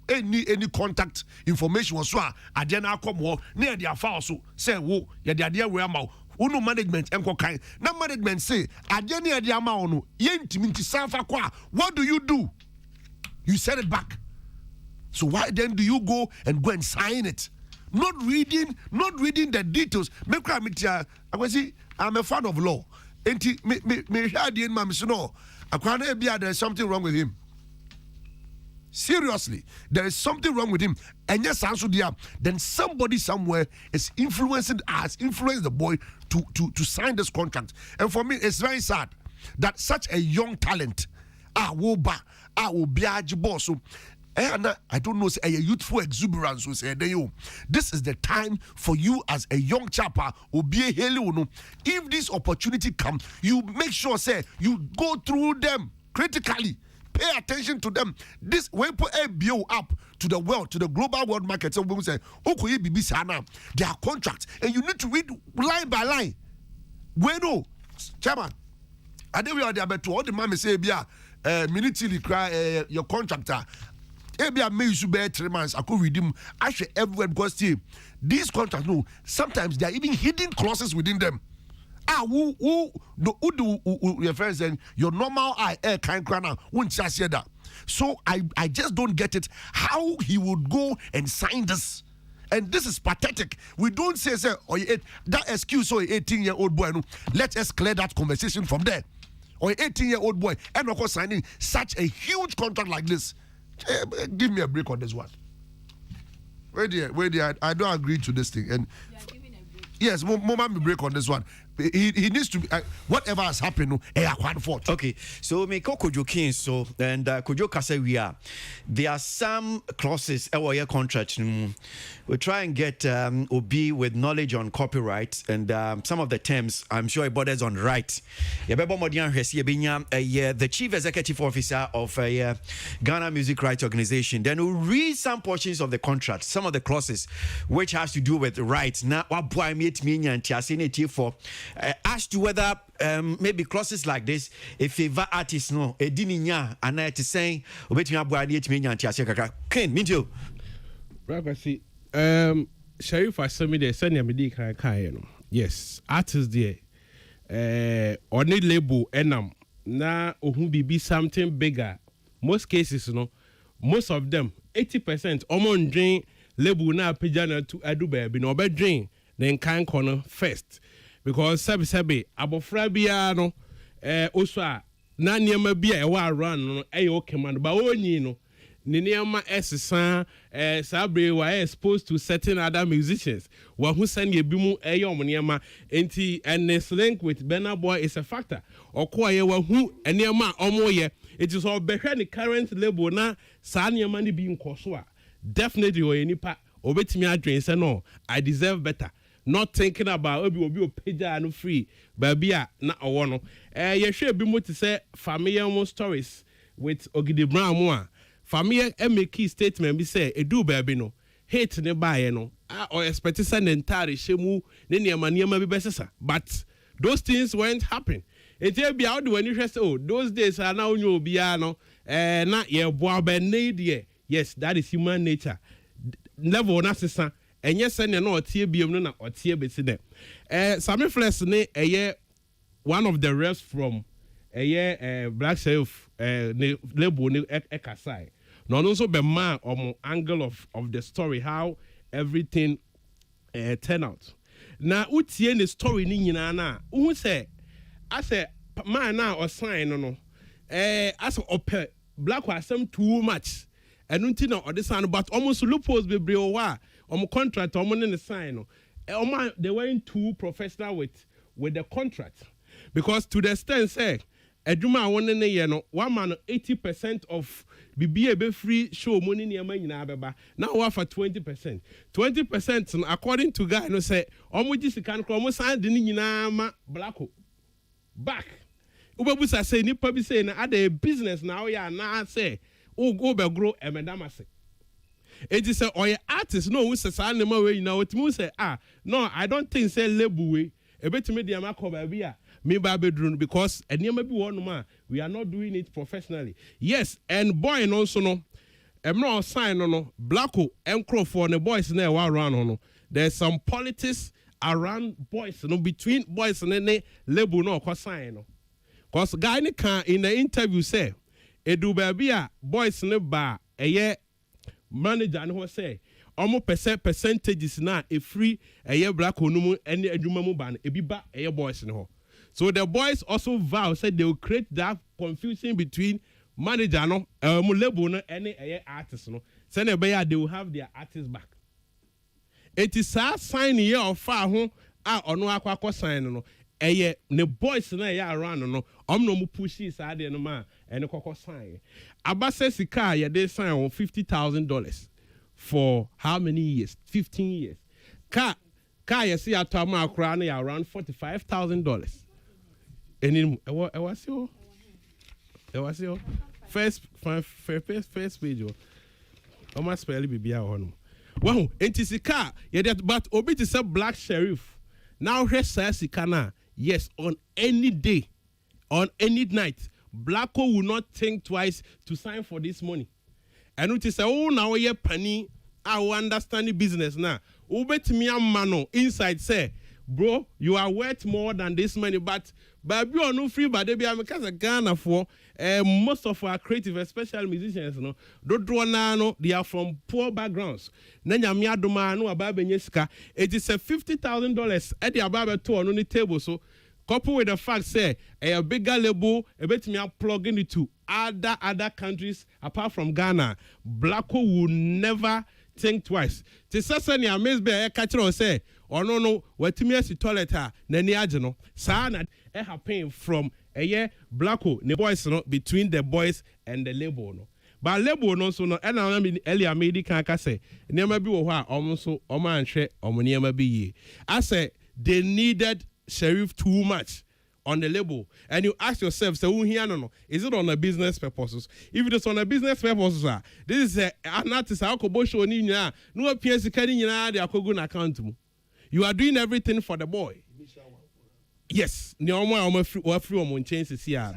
any contact information was so adena come near their file so say wo ya the idea where ma unu management enko kan na management say adena the amount no yentimi nti sanfa kwa. What do? You send it back. So why then do you go and sign it? Not reading the details. I'm a fan of law. There's something wrong with him. Seriously, there is something wrong with him. And yes, then somebody somewhere has influenced the boy to sign this contract. And for me, it's very sad that such a young talent, and I don't know, say a youthful exuberance will say, this is the time for you as a young chapper or be a halo. If this opportunity comes, you make sure, say, you go through them critically. Pay attention to them. This when put a bill up to the world, to the global world market. So we say, okay, there are contracts, and you need to read line by line. Bueno, chairman, I think we are there, but to all the mommy say, military cry your contractor. I may you bear 3 months. I could read them. I should everywhere because these contracts, sometimes there are even hidden clauses within them. Who do your friends and your normal air kind crana won't say that. So I just don't get it how he would go and sign this. And this is pathetic. We don't say that excuse 18-year-old boy. Let us clear that conversation from there. or an 18-year-old boy, and of course signing such a huge contract like this. Give me a break on this one. Where I don't agree to this thing. And yes, moment me break on this one. He needs to be whatever has happened. Fault. Okay, so me Kojo King so and Kojo Kase we are. There are some clauses in your contract. We try and get OB with knowledge on copyright and some of the terms. I'm sure it borders on right. The chief executive officer of Ghana Music Rights Organization. Then we read some portions of the contract, some of the clauses which has to do with rights. Now, what boy meet me and Tiasinity for. As to whether maybe clauses like this, if favor artists no, a dininya, and I to say, obey me boy, it me and Tiasika. Ken, me too. Brother, Sheriff, I send me the send me the yes, artists there, on the label enam na ohun be something bigger. Most cases, most of them, 80%, almost drain label na pejana to adu baby no be drain then can corner first. Because sabi abofra bia no oso a na niema bia e wa run no e okay man ba onyi no ne niema esesa sabre wa exposed to certain other musicians wa hu send ye bi mu e ye omniema enti and this link with Burna Boy is a factor okoye wa hu niema omoye it is all behwe the current label na sa niema ni bi nkoso a definitely o enipa obetimi adwen say no I deserve better. Not thinking about obi page no free baby na owo no ye hwe bi mo to say family stories with Ogidi Brown mo a family make statement bi say edu baby no hate ne buy no or expect say the entire shemu ne niema bi besesa but those things weren't happen it be how do when you say oh those days are now onyo obi no na ye boa be need yes that is human nature level na sesa and yes, and no tea be no or tea be seen. Sammy Flesh ne one of the refs from Black Shelf label ne ekasai. No also be man or angle of the story how everything turn out. Now utie the story ni nyina na who say I say man na or sign no as op black was some too much and until no or this but almost loopholes be brewa contract in the sign they weren't too professional with the contract because to the extent say eduma one in the year no one man 80% of be free show money near money now for 20% according to guy no say just can almost sign the blacko back ubebusa say nipa bi say na ada business now ya na say go be grow emedamase. It is a artist no who says animal way now it means say no I don't think say label way a bit me the amako baby me ba bedroom because and near maybe one man we are not doing it professionally yes and boy and also no no sign no blacko and crow for the boys now around no there's some politics around boys no between boys and then label no cause sign no cause guy can in the interview say edu baby boys ne ba manager and who say almost percentages na a free a black onumu any adwuma ban e biba a boys no so the boys also vow said they will create that confusion between manager no label no any artist no say they will have their artists back it is a sign here of far ho ono akwa sign no ne boys na around no no mu push sa de no ma ene kokko sign abase sika ye dey sign on $50,000 for how many years 15 years car you see atama akra na around $45,000 eni e was your first page o ma spell bibia ho no wow enti sika ye but obi to say Black Sheriff now he says sika na yes on any day on any night Blacko will not think twice to sign for this money. And it is oh now ye penny I understand the business now. Ubet me a mano inside say, bro, you are worth more than this money, but baby are no free, but they be because Ghana for most of our creative, especially musicians, no, don't draw no, they are from poor backgrounds. Nanya mi aduma no ababe nyeska. It is a $50,000 at the ababe to on the table, so coupled with the fact say a bigger label a bit me plug into other countries apart from Ghana, Blacko will never think twice. Te sasa ni amazed by catcher or say or no what me as toilet ha na ni ageno sa na happen from a year Blacko the boys no between the boys and the label no. But label no so no and I mean earlier made can say never be wa almost so o man share o never be ye. I say they needed Sheriff too much on the label, and you ask yourself, so no, is it on a business purposes? If it is on a business purposes, this is an artist. How could show no appears carrying the account. You are doing everything for the boy. Yes, no more free on chances here.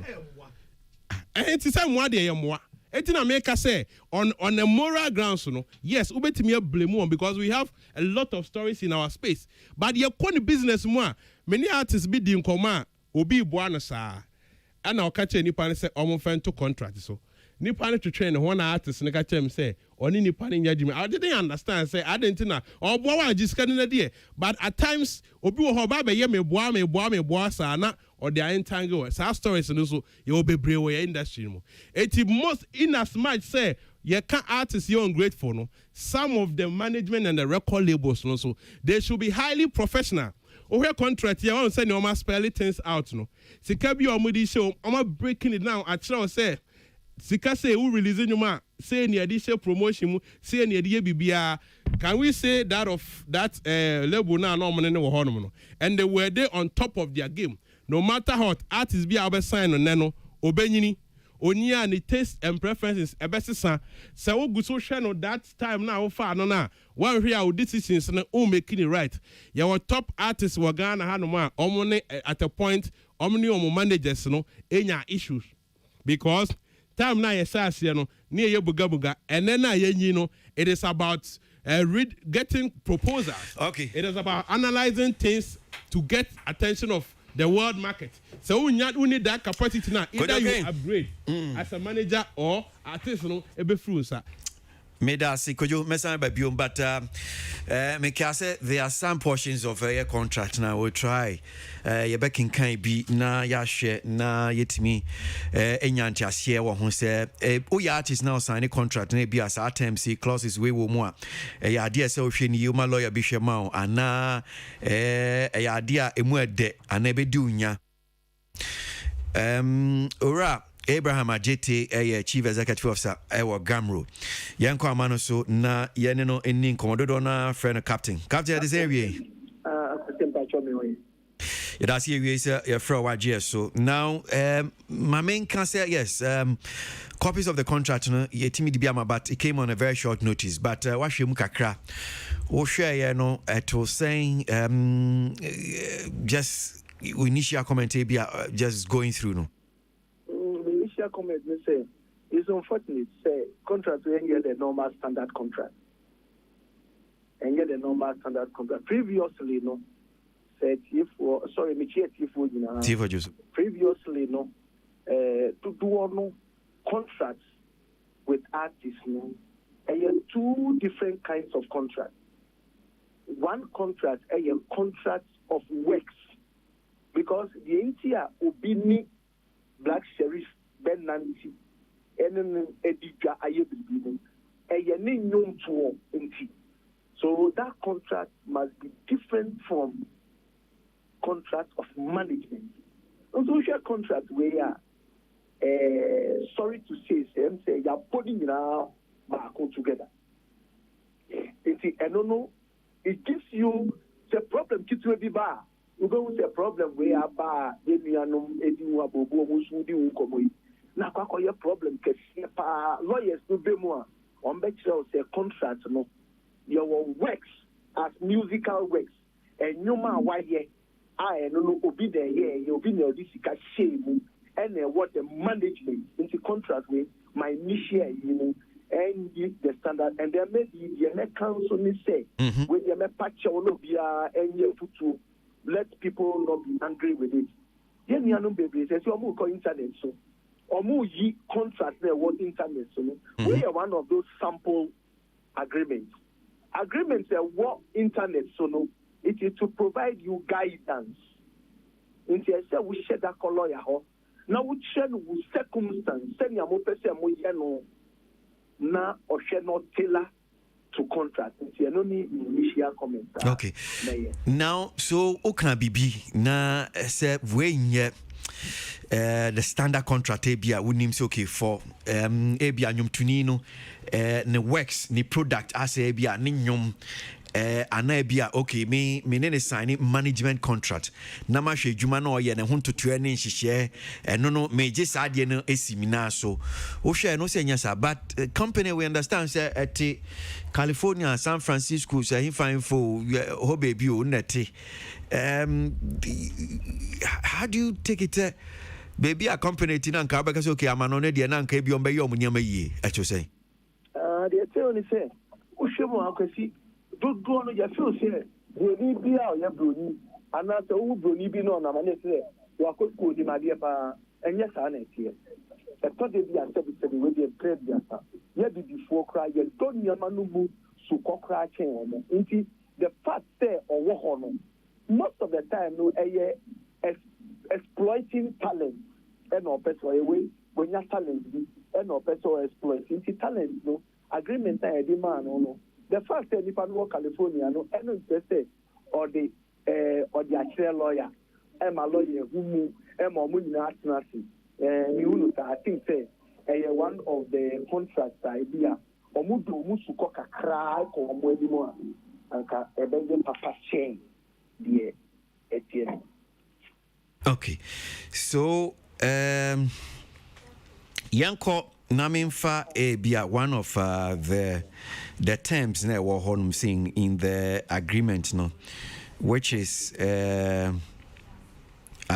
And it's the same one day more. Etina make us say on a moral grounds, no. Yes, ubetimi blame one because we have a lot of stories in our space. But your corner business more. Many artists be doing command obi buana sa. And I'll catch any pan say omo fan to contract so. Ni pan to train one artist and catch him say oni ni pan in judgment. I didn't understand say I didn't know. Or boy just getting idea. But at times obi wo ba be ye me boa sa na or they are entangled. So stories and also you will be brave way industry mo. It most in as much say you can't artists you ungrateful no. Some of the management and the record labels no so they should be highly professional. Over contract you want to say no ma spell things out no. Sika bi o mudi show I'm breaking it down at show say Sika say who releasing you ma say near this promotion say near the bibia. Can we say that of that label now no money no and they were there on top of their game. No matter what artists be able sign on neno obenyini onia ni taste and preferences ebesisa say we go so share no that time now far no na one here our decisions na o making it right your top artists were Ghana ha no ma omone at a point omni omo managers no enya issues because time na yesase no na ye buga and then na yenyi no it is about getting proposals. Okay, it is about analyzing things to get attention of the world market. So we need that capacity now. Either you upgrade as a manager or artist, no, ebe free sir. Medasi kojo mesa ba biom but me can say there are some portions of a contract now we'll try ye be kinkan bi na ya share na yetimi enyanti ase wo ho say o ya artist now sign a contract na bi as terms clauses we wo mu a ya de say o hwe ni human lawyer bi hwe ma o ana ya de a emu ede ana be di unya ora Abraham Ajete Chief Executive Officer Gamro. Yanko Amano so na yeneno eni komodo na friend captain. Captain this area. That's here we say your friend YGS. So now my main can say yes. Copies of the contract no yetimi dibiama but it came on a very short notice. But wahwe mu kakra. O share no to saying just initial comment be just going through no. Comment me say it's unfortunate say contract we get the normal standard contract and get the normal standard contract previously no said if sorry me chief previously no to do no contracts with artists no two different kinds of contracts. One contract a contract of works because the entire obini black sheriff Ben Nancy, and Edgar Ayabin, so that contract must be different from contract of management. On social contract where sorry to say you are putting now back together. It gives you the problem keeps you be bar. You go with a problem where bar na kwa your problem kesi pa lawyers no be more on bet you say contract no your works as musical works and no man why ye I no obi there here you obi no this ka shame and what the management into contract with my initial and the standard and there may be the council me say when you may patch no be and you to let people not be angry with it. Then you know baby say you go internet so or ye contract there what internet so we are one of those sample agreements are what internet so no it is to provide you guidance nti ɛsɛ wo hyɛ da kɔ lawyer hɔ na wo kyerɛ no wo circumstance sɛnea mopɛ sɛ moyɛ no na ɔhwɛ no tailor to contract. Nti ɛno ne initial comment. Okay. Now, so okay, bibi na say we the standard contract ebia wonim say okay for ebia nwomtuni no ne works ne product as ebia ne nwom ana ebia okay me ne sign management contract na ma hwe adwuma na oye ne ho ntotoa ne nhihye no me je saade no esimina so wo hwe no say nyasa but company we understand say at California, San Francisco, say he fine for ho baby o nete how do you take it baby a company tina nka ba say okay amano ne de na nka bi on be yom nyama yie echo say they tell me say wo hwe mo akwasi do no ya feel say broni bi a ya broni ana say wo broni bi no na ma ne say wa ko di ma de pa enye sa na tie e to de bi ase bi se we de trade bi asa ya bi before cry ya do nyama no mu su kokra chen wo nti the fact say owo ho no most of the time no exploiting talent and no person way when you talent and no person exploiting talent no agreement I demand no the fact that if I work California no and say or the actual lawyer and my lawyer who and my money not nothing I think say one of the contracts idea or musu koka cry or more and papa chain the ATM. Okay, so Yanko Naminfa Bia, one of the terms na were honum saying in the agreement, no, which is I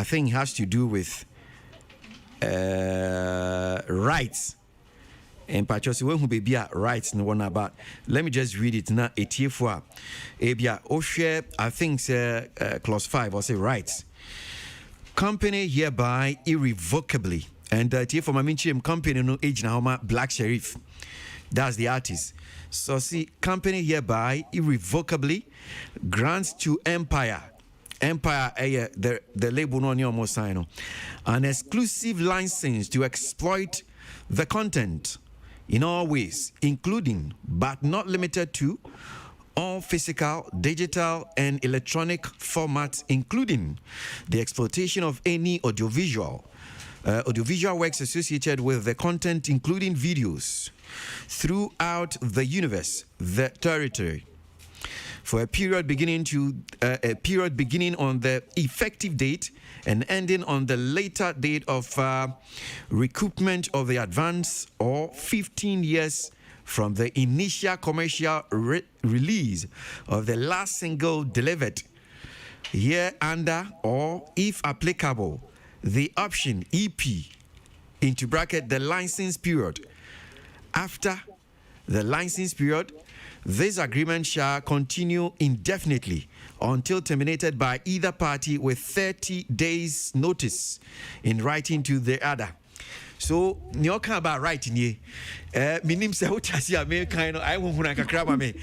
think has to do with rights. And Pachosi when who be rights no one about. Let me just read it now. Etiefua Ebia Oshe, I think clause 5 or say rights. Company hereby irrevocably and for my minchim company no age na Black Sheriff. That's the artist. So see company hereby irrevocably grants to Empire the label no almost sign an exclusive license to exploit the content in all ways, including but not limited to all physical, digital, and electronic formats, including the exploitation of any audiovisual works associated with the content, including videos, throughout the universe, the territory, for a period beginning on the effective date and ending on the later date of recoupment of the advance, or 15 years from the initial commercial release of the last single delivered here under, or if applicable, the option EP into bracket the license period. After the license period, this agreement shall continue indefinitely until terminated by either party with 30 days notice in writing to the other. So, nyoka about writing ye. Minim se hotasi ame kind of I won't kakra me.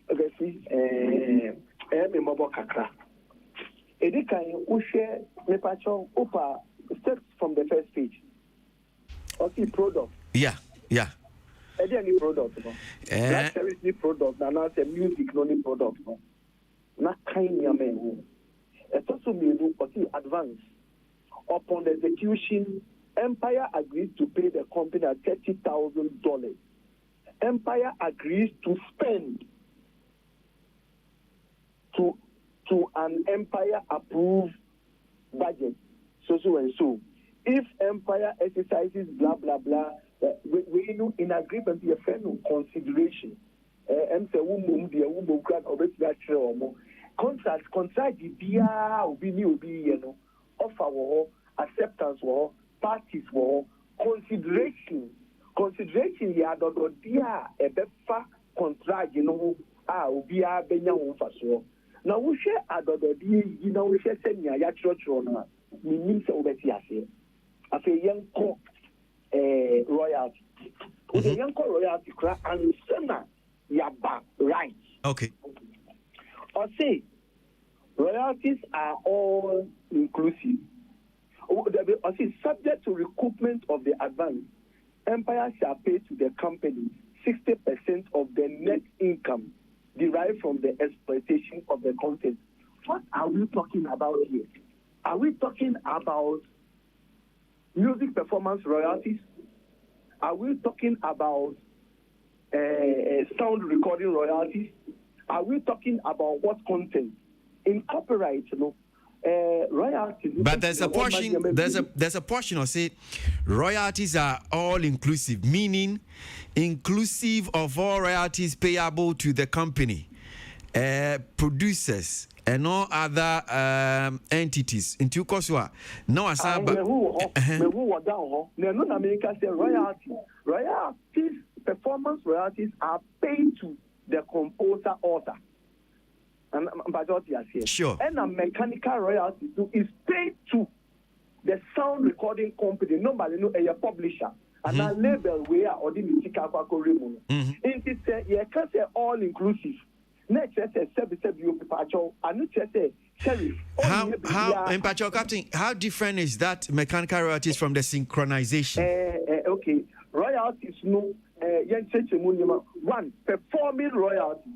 Okay, see, me mobo kakra. Edikan ushe me pacho upa steps from the first page. Okay, product. Yeah. Any product, no. Black service ni product, na na say music no ni product, no. Na kind ya me. It's also me do advance. Upon the execution, Empire agrees to pay the company $30,000. Empire agrees to spend to an Empire approved budget, so and so. If Empire exercises blah blah blah, we know in agreement the friend consideration. Contract the BIA obi you know, offer acceptance parties consideration ya do dia e befa contract you know obi a benya ho faso na wo hwe adodo die yi na wo hwe semia ya chiro no ni nim se obeti ase afi yenko royalty o de yenko royalty kra ansana ya ba right. Okay. Or say royalties are all inclusive. Subject to recoupment of the advance, Empire shall pay to the company 60% of the net income derived from the exploitation of the content. What are we talking about here? Are we talking about music performance royalties? Are we talking about sound recording royalties? Are we talking about what content? In copyright, royalties. But there's a portion. There's a portion of say royalties are all inclusive, meaning inclusive of all royalties payable to the company, producers, and all other entities. Into Koswa, no asaba. Royalties, performance royalties are paid to the composer author. And sure. And a mechanical royalty is paid to the sound recording company. Nobody know a publisher and a label where or the music it is you can say all inclusive. Next say sheriff. How Captain, how different is that mechanical royalties from the synchronization? Okay, royalties no one performing royalty.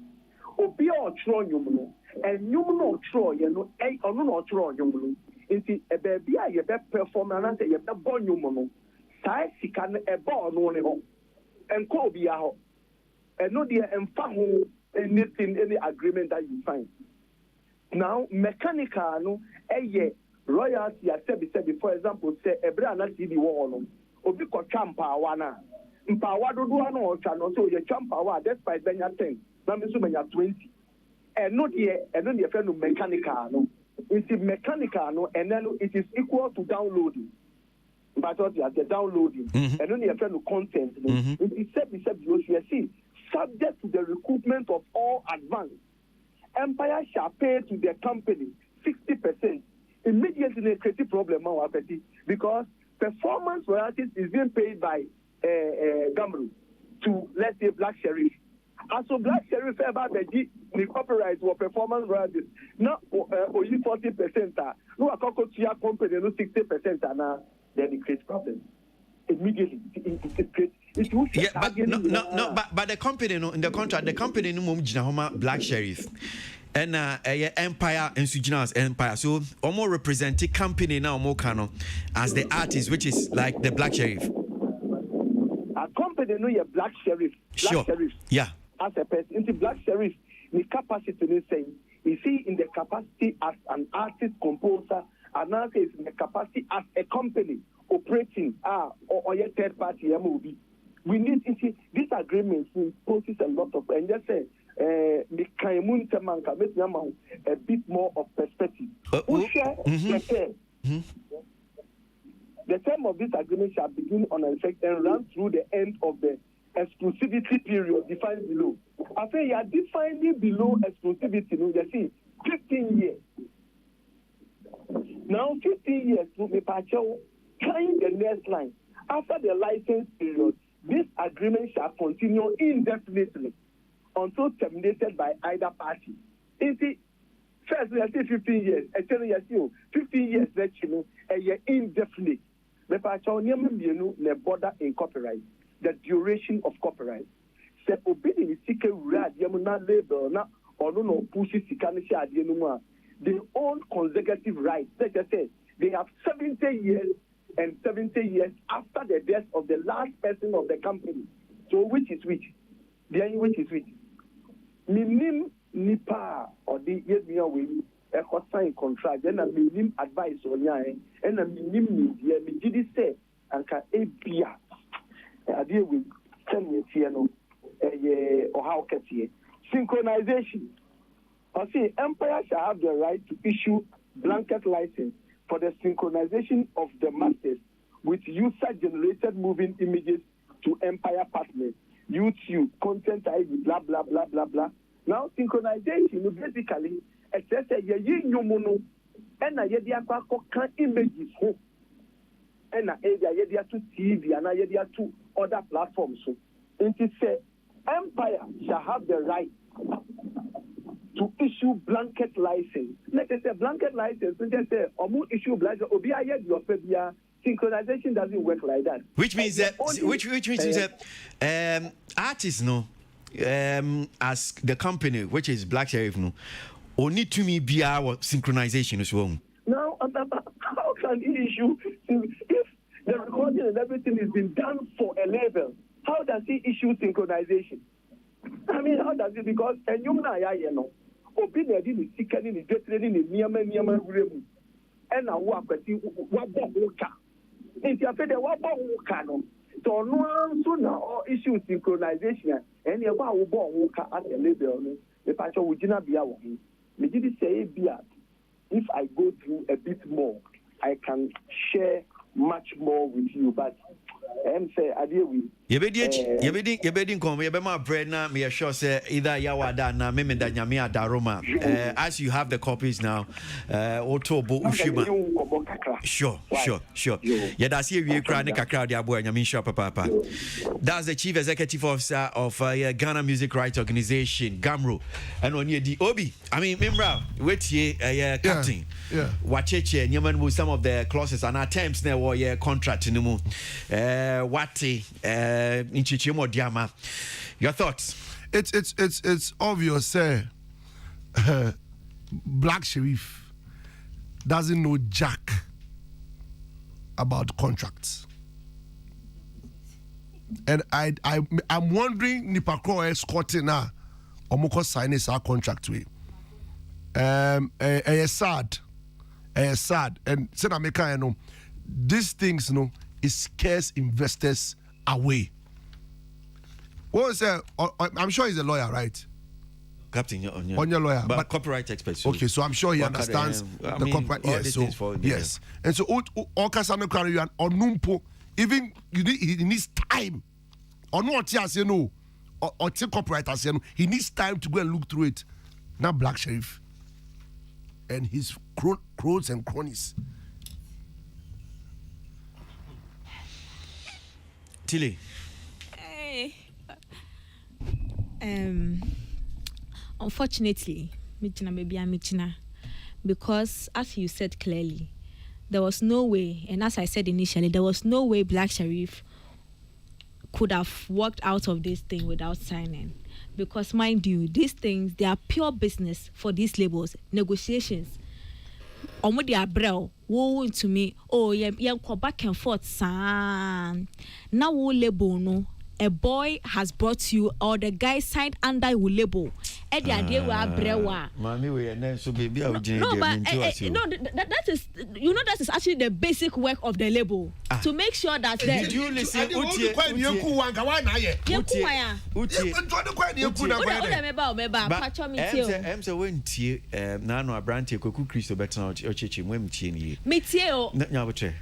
Obi otro nyumuno enyum no otro ye no ono no otro nyumuno nti baby a ye be perform na say ye be bo nyumuno sai sika no e bo no ne ho enko obi a ho eno de emfa ho anything any agreement that you find now mechanical no eye royalty a say for example say ebra na TV wo no obi ko champa wa na mpawa dodo na otwa no so ye champa wa despite benya 10 na me so menya 20 no de friend no mechanical no it is mechanical no and then it is equal to downloading but what you are downloading and then the friend no content no it is said you see subject to the recoupment of all advance Empire shall pay to the company 60% immediately a creative problem because performance royalties is being paid by Gamru to let's say Black Sheriff. Also, Black Sheriff ever the copyright or performance royalties. Now, only 40%. No, a company no 60%. Now, then it creates problems. Immediately, it creates. Yeah, but the company no in the contract, the company no mum jina Black Sheriff. And Empire and Sujina's Empire. So almost representing company now more kano as the artist, which is like the Black Sheriff. A company no your Black Sheriff. Black sure. Sheriff. Yeah. As a person, into Black Sheriff, the capacity is saying, you see in the capacity as an artist composer, and now is in the capacity as a company operating or a third party MOB. We need to see this agreement imposes a lot of and just say a bit more of perspective. The term of this agreement shall begin on effect and run through the end of the exclusivity period defined below. I say you are defining below exclusivity. You see, 15 years. Now 15 years to be partial. Kind the next line. After the license period, this agreement shall continue indefinitely until terminated by either party. You see, first we say 15 years. Actually, you 15 years. Let you know a year indefinite. The partial the border in copyright. The duration of copyright. Se obedi sike wura adiemu na label na ono no push sika ne sha adiemu a they own consecutive rights. Let's just say they have 70 years and 70 years after the death of the last person of the company. So which is which? Which is which? Minim nipa or the yes me away a sign contract then a minim advice on ya and a minim media me did say and can ebia idea with 10 years here no or how can see synchronization. I see Empire shall have the right to issue blanket license for the synchronization of the masters with user-generated moving images to Empire partners, YouTube, content ID, blah, blah, blah, blah, blah. Now, synchronization, basically, it says that you mono and a yedia can images home and a yedia to TV and a yedia to other platforms. So, it is said, Empire shall have the right to issue blanket license. Let us say blanket license. We just say issue blanket. Synchronization doesn't work like that. Which means that which means that artists as the company which is Black Sheriff only to me be our synchronization as well. Now, how can he issue if the recording and everything is being done for a label? How does he issue synchronization? I mean, how does it? Because and you know, opinion is seeking in the Niama and I work with you. What if you have said what canon? So no sooner or issue synchronization and you are born at a label. The patch would not be our me. Did say if I go through a bit more, I can share much more with you. But I'm say adieu we. You be come. You be my bread now. Me sure say either Yawada na me da nyame adaroma. As you have the copies now, Otobo Ushima. Sure. Yeah, that's here we cry kakra dia boy nyame sure papa. That's the chief executive officer of Ghana Music Rights Organization, GAMRO. And on the Obi. I mean, Mimra, wait here, captain. Yeah. Wacheche, Nyaman with some of the clauses and attempts now or contract in Diama. Your thoughts? It's obvious, Black Sheriff doesn't know jack about contracts. And I'm wondering Nipako escorting now Omoko signing our contract with. Sad. And said America, you know, these things, you know, it scares investors away. What was I'm sure he's a lawyer, right? Captain, on your lawyer, but copyright expert. Okay, so I'm sure he understands the copyright. Yes, so yes, and so all Kasano carry on Numpo. Even he needs time. Or not yes, you know, or take copyright as you know, he needs time to go and look through it. Now Black Sheriff and his crowds and cronies. Tilly. Hey. Unfortunately, because as you said clearly, there was no way, and as I said initially, there was no way Black Sheriff could have walked out of this thing without signing. Because mind you, these things, they are pure business for these labels, negotiations. Omo dia brel wo to me go back and forth now wo label no a boy has brought you or the guy signed under your label e dia dey we abrewa mami we na so baby a ojin no but that is you know that is actually the basic work of the label to make sure that did you listen utie em say when tie na no abrante kwaku Kristo betena ochechi mwem tie ni metie o nyabotre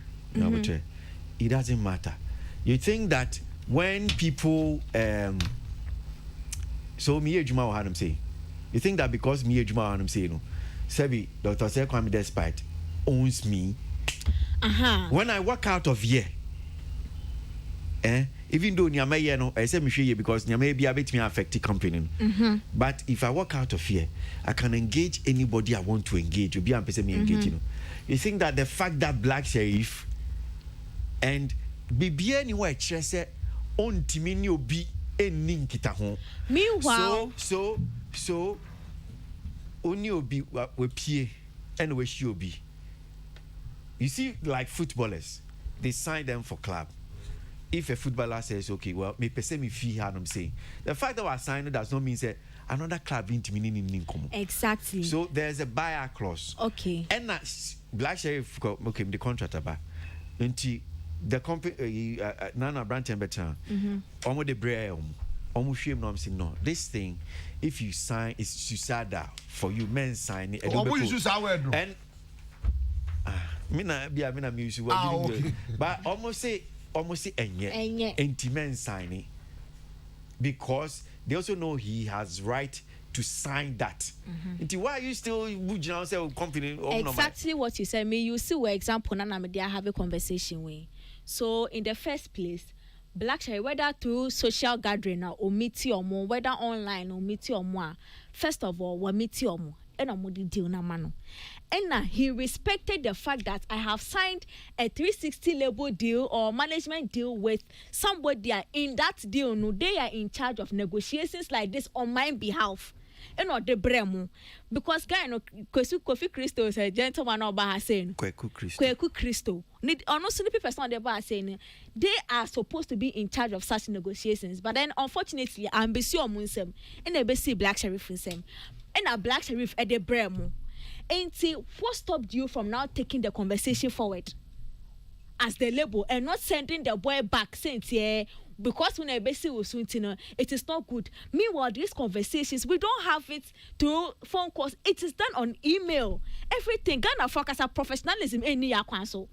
it doesn't matter. You think that when people so me ejuma wa hanum say you think that because me ejuma wa hanum say no Sebi Dr. Sekwame Despite owns me when I walk out of here even though nyama here no I say me hwe because nyama bia betimi affect the company but if I walk out of here I can engage anybody I want to engage obi am pese me engage you think that the fact that Black Sheriff and bibia anywhere kire say ontimi ni obi enni nkita ho meanwhile so oni obi we pie and we shi obi. You see, like footballers, they sign them for club. If a footballer says, okay, well, me pese me fee hand I'm saying the fact that we are signing does not mean that another club intimi ni income. Exactly. So there's a buyer clause. Okay. And Black Sheriff okay the contract about the company Nana Branton better almost the brain almost shame no I'm saying no this thing if you sign it's suicide for you men sign it and me music but almost say enye men sign it because they also know he has right to sign that. Why are you still company? Exactly what you said. Me, you see, for example, Nana Media have a conversation with. So, in the first place, Black Sheriff, whether through social gathering or meet or more, whether online or meet or more, first of all, we meet or more, and a modi deal na mano. And he respected the fact that I have signed a 360 label deal or management deal with somebody in that deal. No, they are in charge of negotiations like this on my behalf. And not the bremu, because guy no Kofi Christo is a gentleman or bar saying Kweku Christo. Need honestly people on the bar saying they are supposed to be in charge of such negotiations, but then unfortunately I'm busy on Munsem and they busy Black Sheriff Munsem and a Black Sheriff at the bremu. And see what stopped you from now taking the conversation forward as the label and not sending the boy back saying yeah. Because when I basically was it is not good. Meanwhile, these conversations we don't have it through phone calls. It is done on email. Everything Ghana focus on professionalism in Nia Council.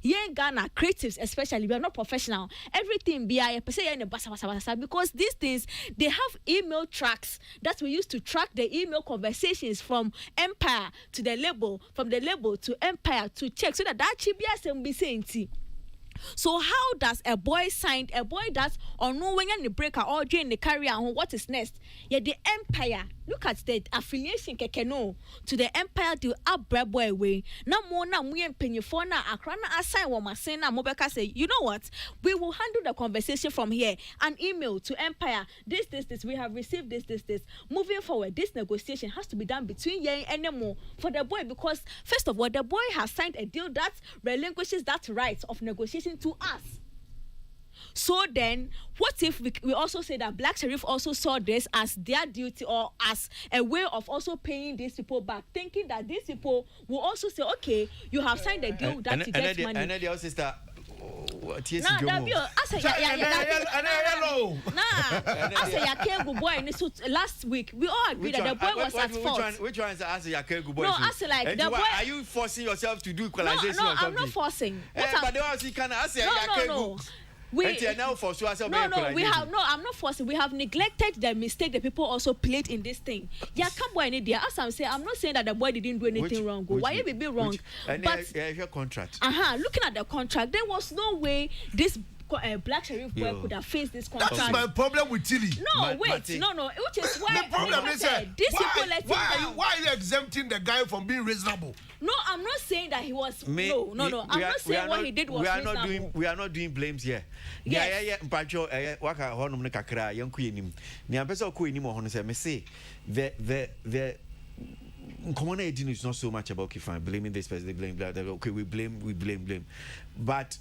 Young Ghana creatives, especially, we are not professional. Everything be I because these things they have email tracks that we use to track the email conversations from Empire to the label, from the label to Empire to check so that chibias can be saying. So how does a boy that's on no when the breaker or during the career what is next? Yeah, the Empire. Look at the affiliation kekeno to the Empire to up boy way. No more na we penny for na akrana assign what my say na mobeka say, you know what? We will handle the conversation from here. An email to Empire. This. We have received this. Moving forward, this negotiation has to be done between ye and more for the boy because first of all, the boy has signed a deal that relinquishes that right of negotiation to us. So then, what if we also say that Black Sheriff also saw this as their duty or as a way of also paying these people back, thinking that these people will also say, okay, you have signed a deal that you get money. And then they also start. Nah, last week we all agreed that the boy was at fault. Which one is Asa Yakegu boy? No, Asa like the boy. Are you forcing yourself to do equalization? No, I'm not forcing. But they also can Asa Yakegu. No. I'm not forcing. We have neglected the mistake the people also played in this thing. Yeah, come boy in there. As I'm saying, I'm not saying that the boy didn't do anything wrong. Why it be wrong? But your contract. Looking at the contract, there was no way this Black Sheriff boy could have faced this contract. That's my problem with Tilly. No, which is why the problem is these people let him down. Why are you exempting the guy from being reasonable? No, I'm not saying that he was. No. I'm not saying what he did was reasonable. We are not doing blames here. Yes. Mpacho waka honum ne kakra yanku yenim. Ni ampesa ko yenim ho no say me say the common idea is not so much about Kifan blaming this person, they blame that. Okay, we blame. But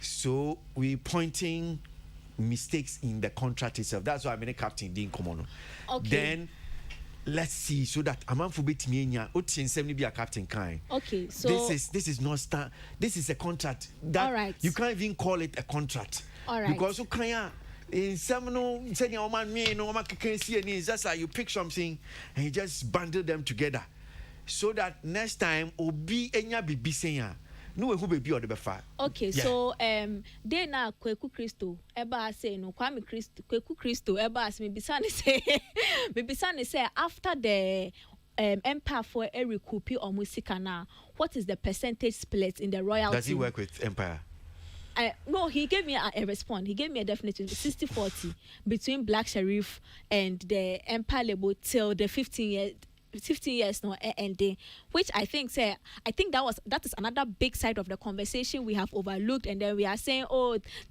so we pointing mistakes in the contract itself. That's why I mean a captain didn't come on. Okay. Then let's see so that a man for bit me be a captain kind. Okay, so this is not this is a contract that all right. You can't even call it a contract. All right. Because you can't in some no say your man me no man can see any just like you pick something and you just bundle them together so that next time obi enya bibi saying no who baby or the befa. Okay, yeah. So they na Kweku Christo eba say no Kwame Christo Kweku Christo eba say me bisane say after the Empire for a recoup or musika na what is the percentage split in the royalty? Does he work with Empire? No, he gave me a response. He gave me a definite 60-40 between Black Sheriff and the Empire label till the 15 years no ending, which I think that is another big side of the conversation we have overlooked, and then we are saying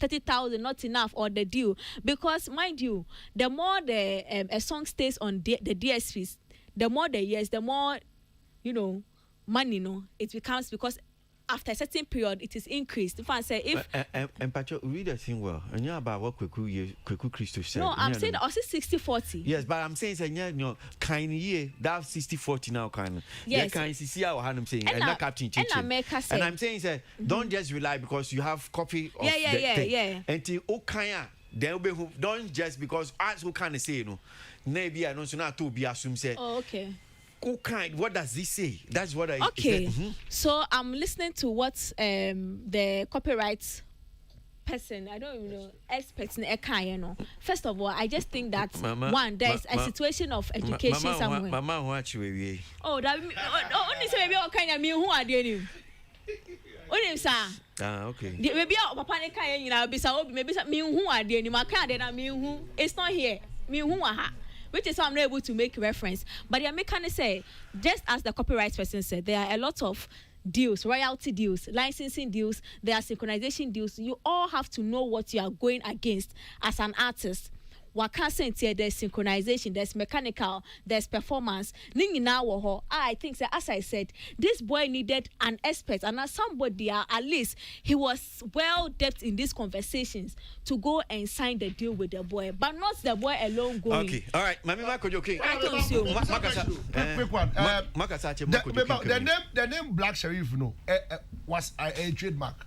30,000 not enough or the deal, because mind you, the more a song stays on the DSPs, the more the years, the more money it becomes, because after a certain period it is increased. If I say and Pacho, read the thing well, and you about what Kweku Christo said. No, I'm saying also 60-40. Yes, but I'm saying kind year that 60-40 now kind. Yes, kind see how I'm saying and that captain teaching. And I'm saying don't just rely because you have copy of the thing. Until okaya then don't just because as who can say maybe I don't so not to be assumed say. Oh, okay. What does this say? That's what I. Okay, so I'm listening to what the copyright person, I don't even know, experts in Eka, First of all, I just think that there's a situation of education somewhere. Mama, watch Oh, that only say maybe what kind of me who are doing? Only sir. Okay. Maybe papa ne kan you know maybe me who are there ni maka there na me who it's not here me who aha, which is why I'm not able to make reference. But the American say, just as the copyright person said, there are a lot of deals, royalty deals, licensing deals, there are synchronization deals. You all have to know what you are going against as an artist. Here, there's synchronization, there's mechanical, there's performance. I think that, as I said, this boy needed an expert and as somebody at least he was well depth in these conversations to go and sign the deal with the boy, but not the boy alone going. Okay, all right, Mami Marco, okay. Quick one. The name Black Sheriff, was a trademark.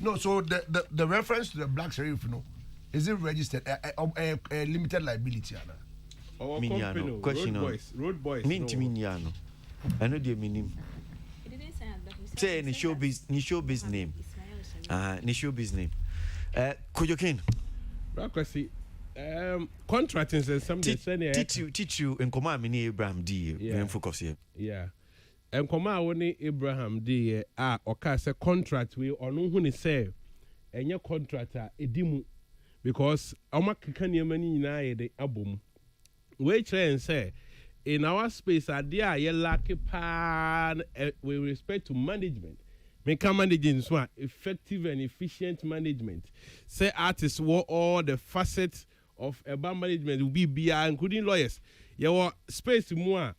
No, so the reference to the Black Sheriff, is it registered a limited liability? Our Miniano, company, question Road Boys. Mint Miniano. I know the meaning. Say ni showbiz name. Ni showbiz name. Kojokin. Because contracting says something. Teach you in command mini Abraham D. Focus here. Yeah. And command only Abraham D. Okay, say contract we or no one is say. And your contractor edimu because our kikani mani na the album. We try and say in our space idea ye lack pan with respect to management. Make managing so effective and efficient management. Say artists what all the facets of urban management will be BR including lawyers. Your space more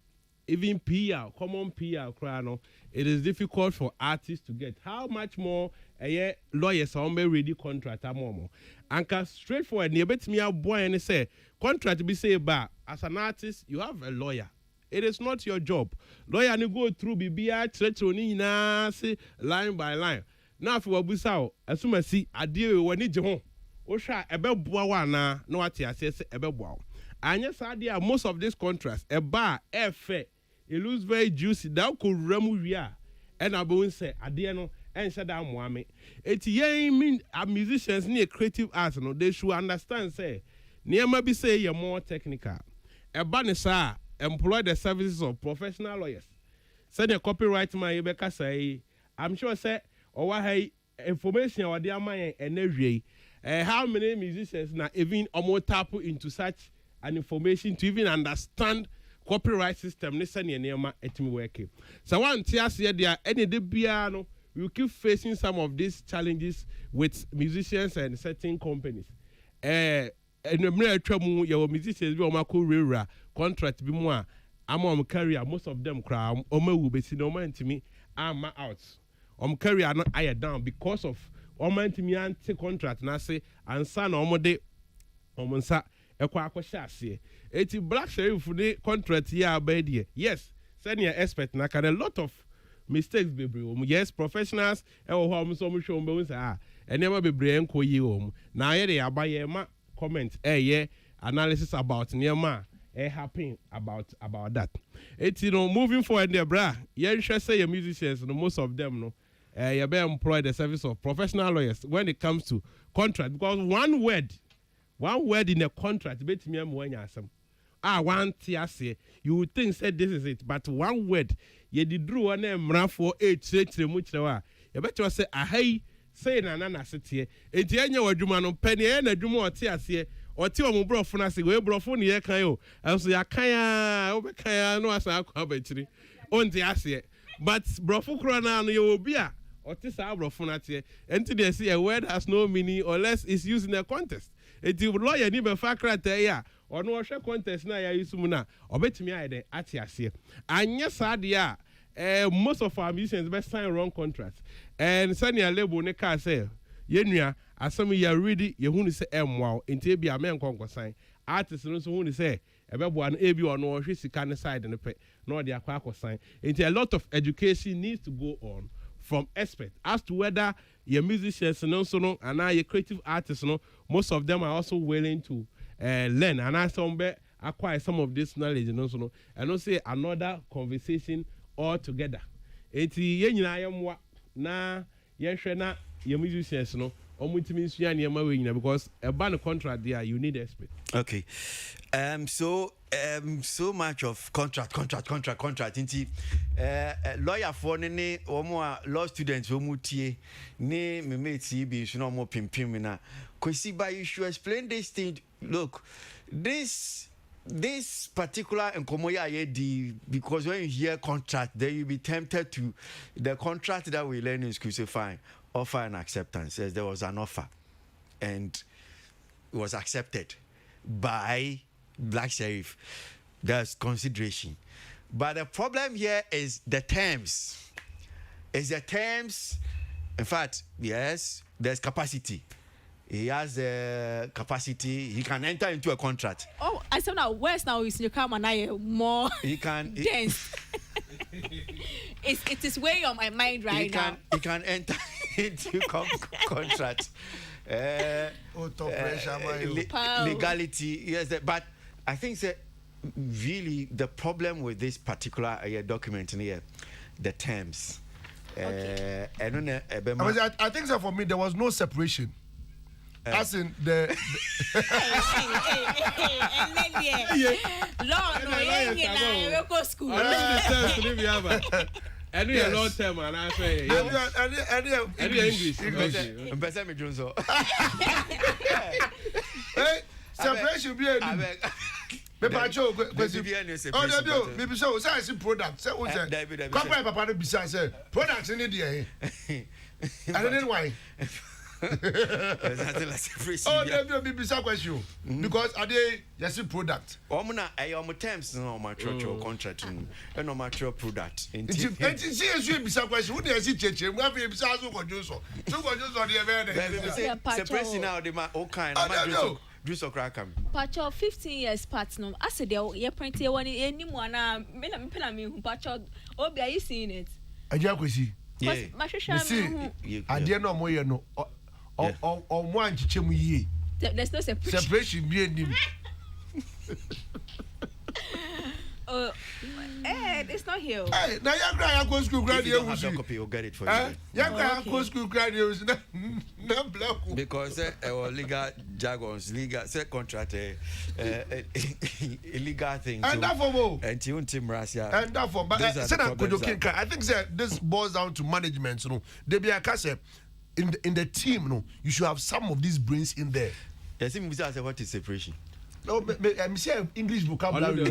even PR, common PR crano. It is difficult for artists to get. How much more lawyers are ready contract more. Anka straightforward near bet me a boy and say contract be say ba as an artist you have a lawyer. It is not your job. Lawyer you go through BBI treachery na say line by line. Now if we busao as soon as see a deal when it home. Osha ebe bua na no ati ase ebe bua. Anya sadia most of these contracts a bar fair. It looks very juicy. That could remu ria. And I won't say ade no and said I'm wame. It mean musicians near creative arts no they should understand say near maybe say you're more technical. A banisa employ the services of professional lawyers. Send a copyright my Rebecca say I'm sure say or hey information or their mind and every how many musicians now even almost tap into such an information to even understand copyright system ne sani enema etimi working. So one tias here there any de biano we keep facing some of these challenges with musicians and certain companies. And the atwamu your musicians be omako rera contract bi mu a am carrier most of them cry omawu besi no man ntimi ama out. Carrier not higher down because of ntimi anti contract na say ansa na omode omonsa ekwa akwhye ase. Eti Black Sheriff the contract here by there. Yes, senior expert na can a lot of mistakes bebre. Yes, professionals e wo ho so mo show mo say enema bebre enko yi o. Na ye dey abaye ma comment analysis about nema happen about that. Eti no moving forward there bra. Ye say your musicians no most of them no you be employ the service of professional lawyers when it comes to contract because one word in a contract bet me am when asem one tiase you would think said this is it but one word ye di drew one mra for 8 mu kirewa you bet you say ahai say na setie enti anya wadwuma no pene na adwuma otiase oti o mu brofo na se we brofo ne ye kan o enso ya kan a wo be kan a no asa akwa bachiri onti ase but brofo kro na no ye obi a oti sa brofo na tie enti they say a word has no meaning unless it's used in a context. Eti lawyer ni be fa krata ya ono hwe contest na ya yisum na obetimi ayede ati ase anya saade a most of our musicians be sign wrong contracts and senior label ne ka say yenua asem ya ready ye hunu say emwa enti bia men konko sign artist no so hunu say ebebo an ebi ono hwe sika ne side ne pe na odi akwa sign enti a lot of education needs to go on from experts as to whether your musicians no so no and your creative artists no most of them are also willing to learn and as some acquire some of this knowledge no so no and no say another conversation altogether eti ye nyina yemwa na ye hwe na your musicians no ɔmutimi nsua nneɛma wei nyina because ɛba no contract there you need expert. Okay. So much of contract. Inti lawyer for ne omo law students omo tie ne me mate bi so no omo pimpim na. Kwesi ba you should explain this thing. Look, this particular enkomoya because when you hear contract, then you be tempted to the contract that we learn in school. Say fine, offer and acceptance. Yes, there was an offer, and it was accepted by Black Sheriff. There's consideration, but the problem here is the terms. In fact, yes, there's capacity. He has the capacity. He can enter into a contract. Oh, I said now. Where's now is you come and I more. He can. Dense. It is way on my mind right now. He can enter into contract. Legality. Yes, but I think that really the problem with this particular document in here, the terms. Okay. I think so. For me, there was no separation. As in the any long term and I say any English. Separation be a Pepacho, maybe so. Say product. Say what say. Come by Papa beside say products in India. I don't know why. Oh, there be bizarre question because are they just product? Terms no material contract and no material product. See, bizarre question. Who they see cheche? We have bizarre so conjuso. So conjuso the separation now the all kind. Do so crack am. Pacho 15 years part no. I said they print here one anyone me Pacho. Obi, are you seeing it? Aja kwesi. Yeah. Ade no mo ye no. Or one chichemu ye. There's no separation. Separation be him. It's not here. Hey, now you cry go school grad you have the copy, you'll get it for you. You cry go school grad you na black. Because our legal jargons, legal contract illegal things. And that for more. And you team Russia. And that for but I think this boils down to management, you know. They be a case in the team, no, you should have some of these brains in there. Yes, what is separation? No, I'm saying English vocabulary.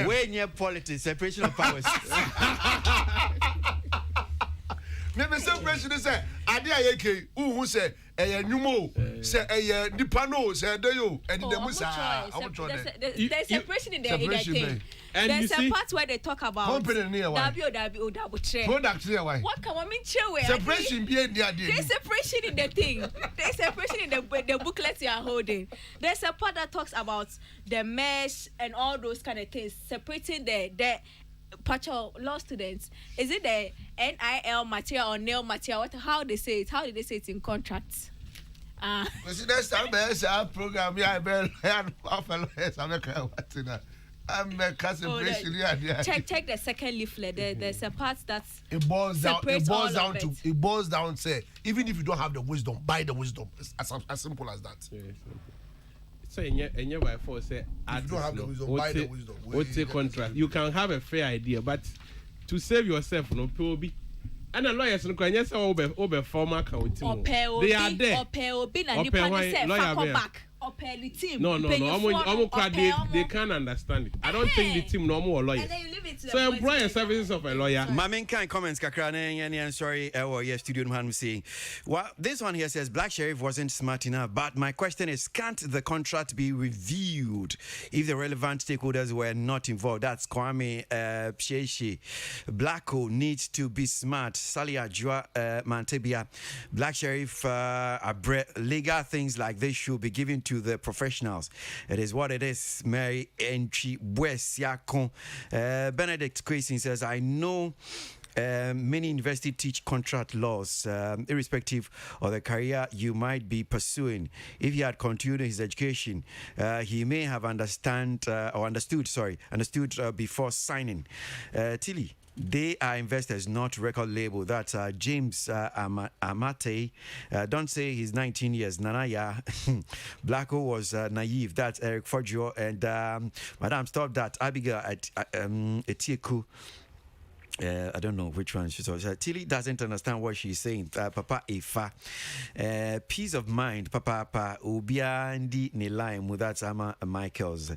Way near politics, separation of powers. Maybe separation is a idea. Who say a numo, say a nipano, say a yo, and the Musa. There's separation in the thing. And there's a part where they talk about WO products here. Why? What can I mean? Separation being the idea. There's separation in the thing. There's separation in the booklet you are holding. There's a part that talks about the mesh and all those kind of things. Separating the Pacho law students. Is it the NIL material or NIL material? How they say it? How did they say it in contracts? Next time there's a program. Yeah, I'm a separation. Check the second leaflet. There's a part that's it boils down. Say even if you don't have the wisdom, buy the wisdom. It's as simple as that. So in by force say if you don't have the wisdom, buy the wisdom. What's a contract? You can have a fair idea, but to save yourself, no probably. And the lawyers no can say over former account. They are there. Back. Team. No. They can't understand it. I don't think the team normal or lawyer. And then you leave it to so employer services of a lawyer. Mamin kind comments kakra and sorry studio man saying. Well, this one here says Black Sheriff wasn't smart enough, but my question is, can't the contract be reviewed if the relevant stakeholders were not involved? That's Kwame Psheshi. Blacko needs to be smart. Sally Ajua Mantebia. Black Sheriff legal things like this should be given to the professionals. It is what it is. Mary Entry West Yakon. Benedict Quasin says, I know many universities teach contract laws, irrespective of the career you might be pursuing. If he had continued his education, he may have understood before signing. Tilly, They are investors, not record label. That's James Amate. Don't say he's 19 years. Nanaya. Blacko was naive. That's Eric Foggio. And Madam, stop that. Abigail at Etieku. I don't know which one she says. Tilly doesn't understand what she's saying. Papa Ifa. Peace of mind. Papa Ubia Ndi Nilaim. That's Michaels.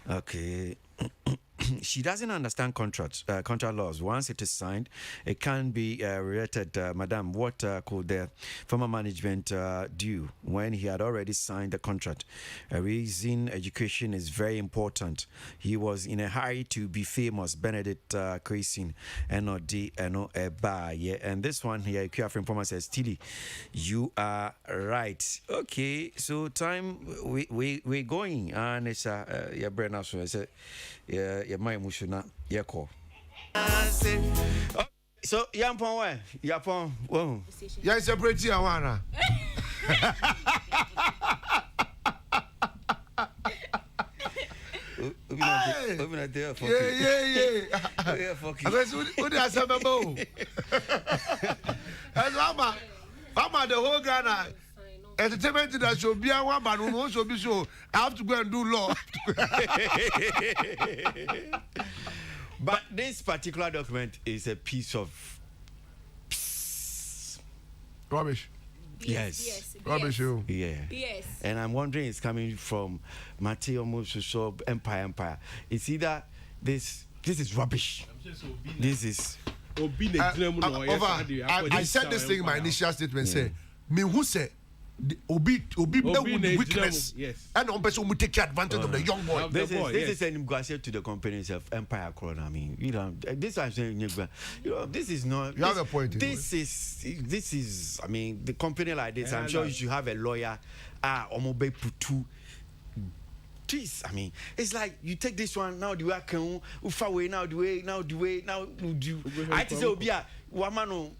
Okay. She doesn't understand contract laws. Once it is signed, it can be related. Madam, what could the former management do when he had already signed the contract? Raising education is very important. He was in a hurry to be famous. Benedict Krasin, NOD, yeah. And this one here, QF Informer says, Tilly, you are right. Okay, so time we're going, and it's yeah, Brenna, so I said, yeah. My emotional, yeah, call. So, Yampon, where? Yapon, whoa. Yes, a pretty Awana. Open a door for Yeah. I was who does have a bow? And Mama, the whole Ghana. Entertainment that should be a one, but who also be so. I have to go and do law. But this particular document is a piece of Rubbish. Yes. Rubbish, you. Yeah. Yes. And I'm wondering it's coming from Mateo Mususo Empire. It's either this is rubbish. This is I said this thing in my initial statement. Say, me who say Obi weakness, yes, and on person will take advantage of the young boy. This is an negotiation to the companies of Empire Crown. I mean, this I'm saying, this is not. You have a point. This is. I mean, the company like this. I'm sure you should have a lawyer. Omobe Putu. This, I mean, it's like you take this one now. The way I can, now the way. I just say, Obia, wamano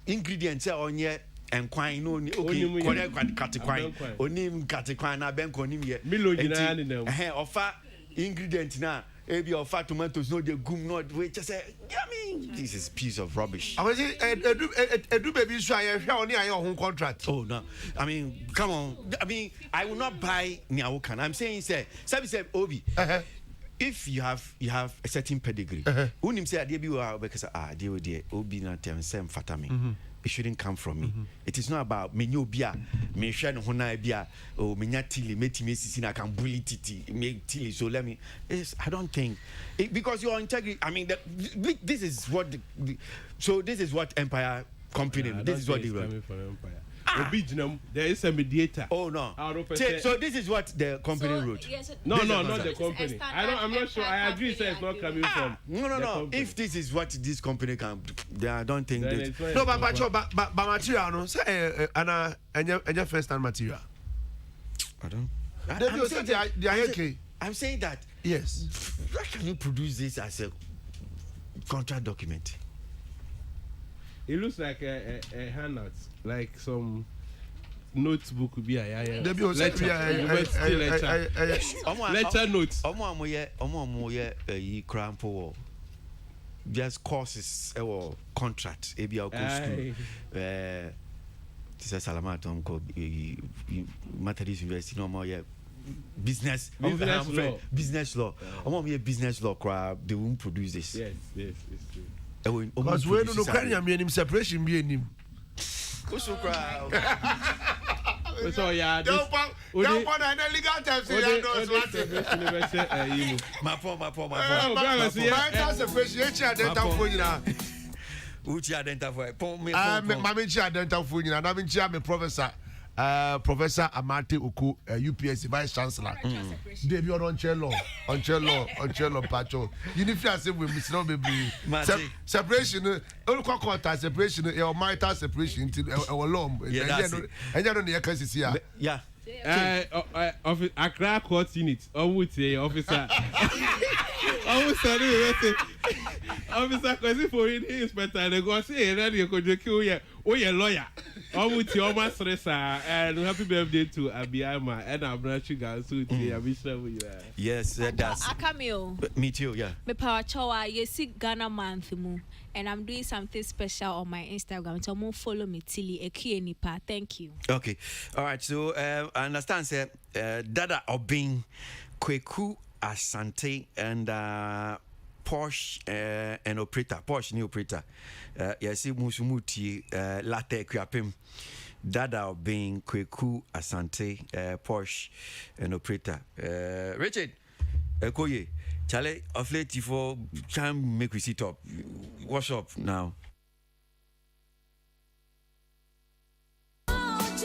ingredients on here. And quine no okay connect catequine onim catequine na ben konim ye offer ingredient na ebi offer tomatoes no dey gum no we just say I mean this is piece of rubbish. I was say edu baby so I hwe oni aye ohun contract. Oh no, I mean come on, I mean I will not buy Niawokan. I'm saying say Obi, if you have a certain pedigree, unim say ade bi wa because ade we dey Obi na tem sem fatami. It shouldn't come from me. Mm-hmm. It is not about me no bia, me share no hona bia, or me nyatili, me ti me sisi na can bully titi, me tili. So let me. I don't think because your integrity. I mean, this is what. So this is what Empire Company. This is what they run. There is a mediator. Oh no. So this is what the company wrote. Yes, not the company. I'm not sure. I agree. So it's not coming from. No. If this is what this company can, then I don't think that. No, but material no. Say any first hand material. I don't. I'm saying that. Yes. Why can you produce this as a contract document? It looks like a handout, like some notebook. Letter notes. Just courses or contract. Maybe I'll go school. This is Salamaton called Methodist University. No more business law. Business law. Business law. They won't produce this. Yes, it's true. Because we don't know can separation be in him. So yeah, don't put an illegal terms. My poor. Separation identify. Which identify? Mamichi identify. I'm professor. Professor Amate Oku, UPS Vice Chancellor. Debi on cello, Pacho. You need to say we must not be separation. All contact separation, or marital separation till our law. And you don't need a case here. Yeah. Office Accra Court Unit. I would say officer. Officer, because if we inspector, they go say, "You're going to kill you. Oh, you're lawyer." Omuti Oma Stressa and happy birthday to Abiyama and Abra Sugar so Yes, that's Akamio. me too, yeah. Me power chowa yesi Ghana month mu and I'm doing something special on my Instagram. So mo follow me Tilly Ekie Nipa. Thank you. Okay. All right. So I understand say Dada Obing Kweku Asante and Porsche and operator, Porsche new operator. Yes, Musumuti Latte Kwapim. Dada Obing Kweku Asante Porsche and operator. Richard Koye, Charlie of late for can make we sit up. What's up now?